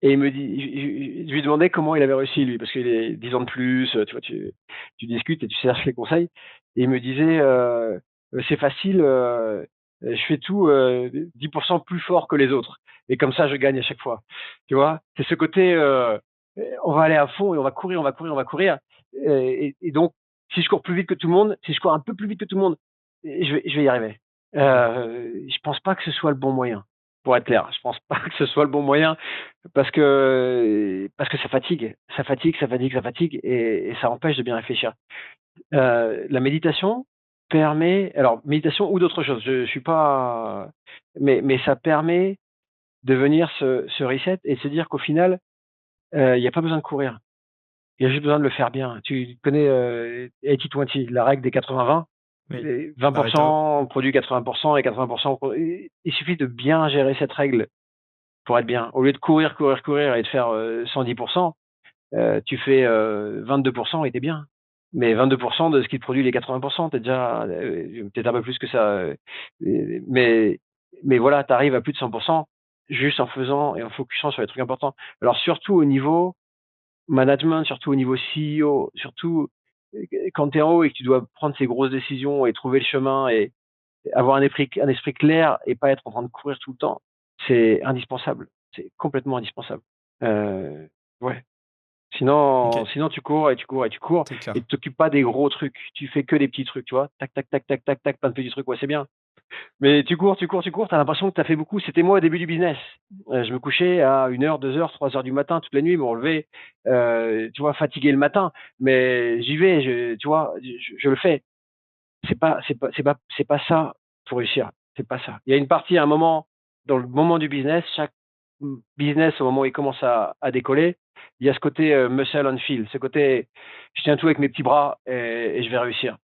S1: Et il me dit, je lui demandais comment il avait réussi, lui, parce qu'il est 10 ans de plus, tu vois, tu discutes et tu cherches les conseils. Et il me disait, c'est facile, je fais tout 10% plus fort que les autres. Et comme ça, je gagne à chaque fois. Tu vois, c'est ce côté, on va aller à fond et on va courir, on va courir, on va courir. Et donc, si je cours plus vite que tout le monde, si je cours un peu plus vite que tout le monde, je vais y arriver. Je pense pas que ce soit le bon moyen. Pour être clair, je pense pas que ce soit le bon moyen parce que ça fatigue, ça fatigue, ça fatigue, ça fatigue et ça empêche de bien réfléchir. La méditation permet, alors méditation ou d'autres choses, je suis pas, mais ça permet de venir se reset et de se dire qu'au final, il n'y a pas besoin de courir, il y a juste besoin de le faire bien. Tu connais 80-20, la règle des 80-20.
S2: Oui.
S1: 20% produit 80% et 80%. Il suffit de bien gérer cette règle pour être bien. Au lieu de courir et de faire 110%, tu fais 22% et t'es bien. Mais 22% de ce qui te produit les 80%, t'es déjà peut-être un peu plus que ça. Mais voilà, t'arrives à plus de 100% juste en faisant et en focusant sur les trucs importants. Alors surtout au niveau management, surtout au niveau CEO, surtout quand t'es en haut et que tu dois prendre ces grosses décisions et trouver le chemin et avoir un esprit clair et pas être en train de courir tout le temps, c'est indispensable. C'est complètement indispensable. Ouais. Sinon, tu cours et tu cours et tu cours et tu t'occupes pas des gros trucs. Tu fais que des petits trucs, tu vois. Tac, tac, tac, tac, tac, tac, plein de petits trucs. Ouais, c'est bien. Mais tu cours, t'as l'impression que t'as fait beaucoup. C'était moi au début du business. Je me couchais à 1h, 2h, 3h du matin toute la nuit, me relever, tu vois, fatigué le matin. Mais j'y vais, tu vois, je le fais. C'est pas ça pour réussir. C'est pas ça. Il y a une partie, un moment, dans le moment du business, chaque business, au moment où il commence à décoller, il y a ce côté muscle on feel, ce côté, je tiens tout avec mes petits bras et je vais réussir.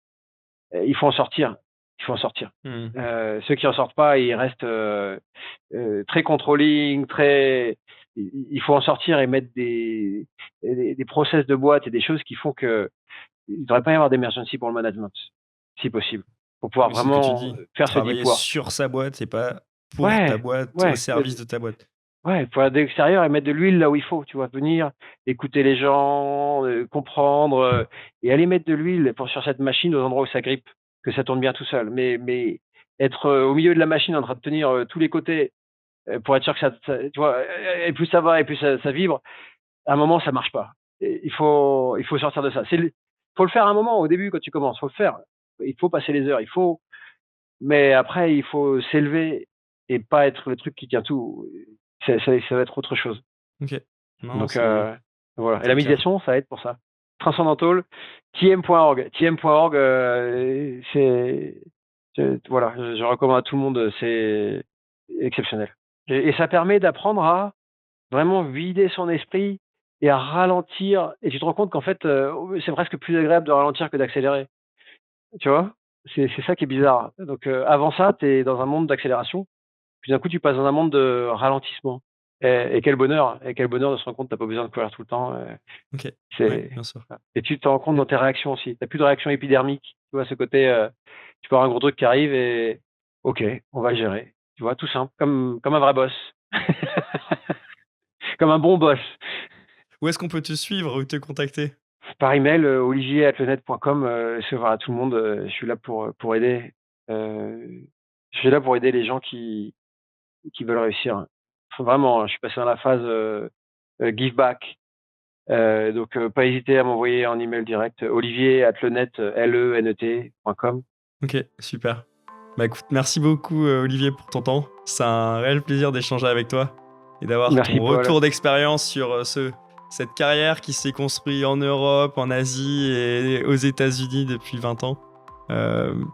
S1: Il faut en sortir. Il faut en sortir. Ceux qui en sortent pas, ils restent très controlling, il faut en sortir et mettre des process de boîte et des choses qui font que il ne devrait pas y avoir d'emergency pour le management, si possible, pour pouvoir vraiment faire ce deep work.
S2: Sur sa boîte et pas pour ta boîte, au service de ta boîte.
S1: Ouais, pour aller de l'extérieur et mettre de l'huile là où il faut, tu vois, venir écouter les gens, comprendre et aller mettre de l'huile sur cette machine aux endroits où ça grippe, que ça tourne bien tout seul. Mais être au milieu de la machine en train de tenir tous les côtés pour être sûr que ça, tu vois, et plus ça va et plus ça vibre, à un moment ça marche pas. Et il faut sortir de ça. Faut le faire à un moment au début quand tu commences, faut le faire. Il faut passer les heures, mais après il faut s'élever et pas être le truc qui tient tout. Ça va être autre chose.
S2: Ok. Non,
S1: donc voilà. Et la méditation, ça aide pour ça. Transcendental, tm.org. tm.org, voilà, je recommande à tout le monde, c'est exceptionnel. Et ça permet d'apprendre à vraiment vider son esprit et à ralentir. Et tu te rends compte qu'en fait, c'est presque plus agréable de ralentir que d'accélérer. Tu vois, c'est ça qui est bizarre. Donc avant ça, tu es dans un monde d'accélération. Puis d'un coup, tu passes dans un monde de ralentissement. Et quel bonheur de se rendre compte que tu n'as pas besoin de courir tout le temps.
S2: Ok, bien sûr.
S1: Et tu te rends compte dans tes réactions aussi. Tu n'as plus de réaction épidermique. Tu vois, ce côté, tu peux avoir un gros truc qui arrive et ok, on va le gérer. Tu vois, tout simple, comme un vrai boss. Comme un bon boss.
S2: Où est-ce qu'on peut te suivre ou te contacter?
S1: Par email, olivier@lenet.com, c'est ouvert à tout le monde. Je suis là pour aider. Je suis là pour aider les gens qui veulent réussir. Vraiment, je suis passé dans la phase give back. Donc, pas hésiter à m'envoyer un email direct, olivier@lenet.com.
S2: Ok, super. Bah écoute, merci beaucoup Olivier pour ton temps. C'est un réel plaisir d'échanger avec toi et d'avoir ton retour d'expérience sur cette carrière qui s'est construite en Europe, en Asie et aux États-Unis depuis 20 ans.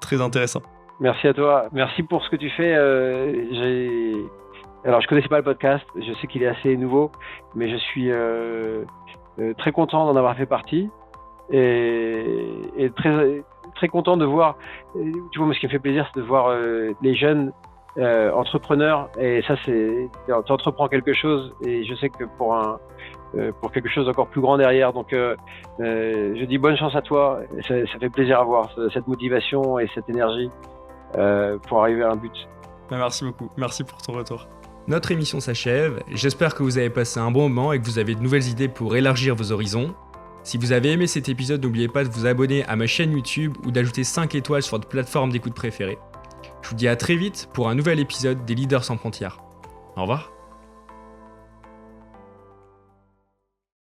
S2: Très intéressant.
S1: Merci à toi. Merci pour ce que tu fais. Alors, je connaissais pas le podcast. Je sais qu'il est assez nouveau, mais je suis très content d'en avoir fait partie et très, très content de voir. Tu vois, moi, ce qui me fait plaisir, c'est de voir les jeunes entrepreneur, et ça tu entreprends quelque chose, et je sais que pour quelque chose d'encore plus grand derrière. Donc, je dis bonne chance à toi. Ça fait plaisir à voir cette motivation et cette énergie pour arriver à un but.
S2: Merci beaucoup. Merci pour ton retour. Notre émission s'achève. J'espère que vous avez passé un bon moment et que vous avez de nouvelles idées pour élargir vos horizons. Si vous avez aimé cet épisode, n'oubliez pas de vous abonner à ma chaîne YouTube ou d'ajouter 5 étoiles sur votre plateforme d'écoute préférée. Je vous dis à très vite pour un nouvel épisode des Leaders sans frontières. Au revoir.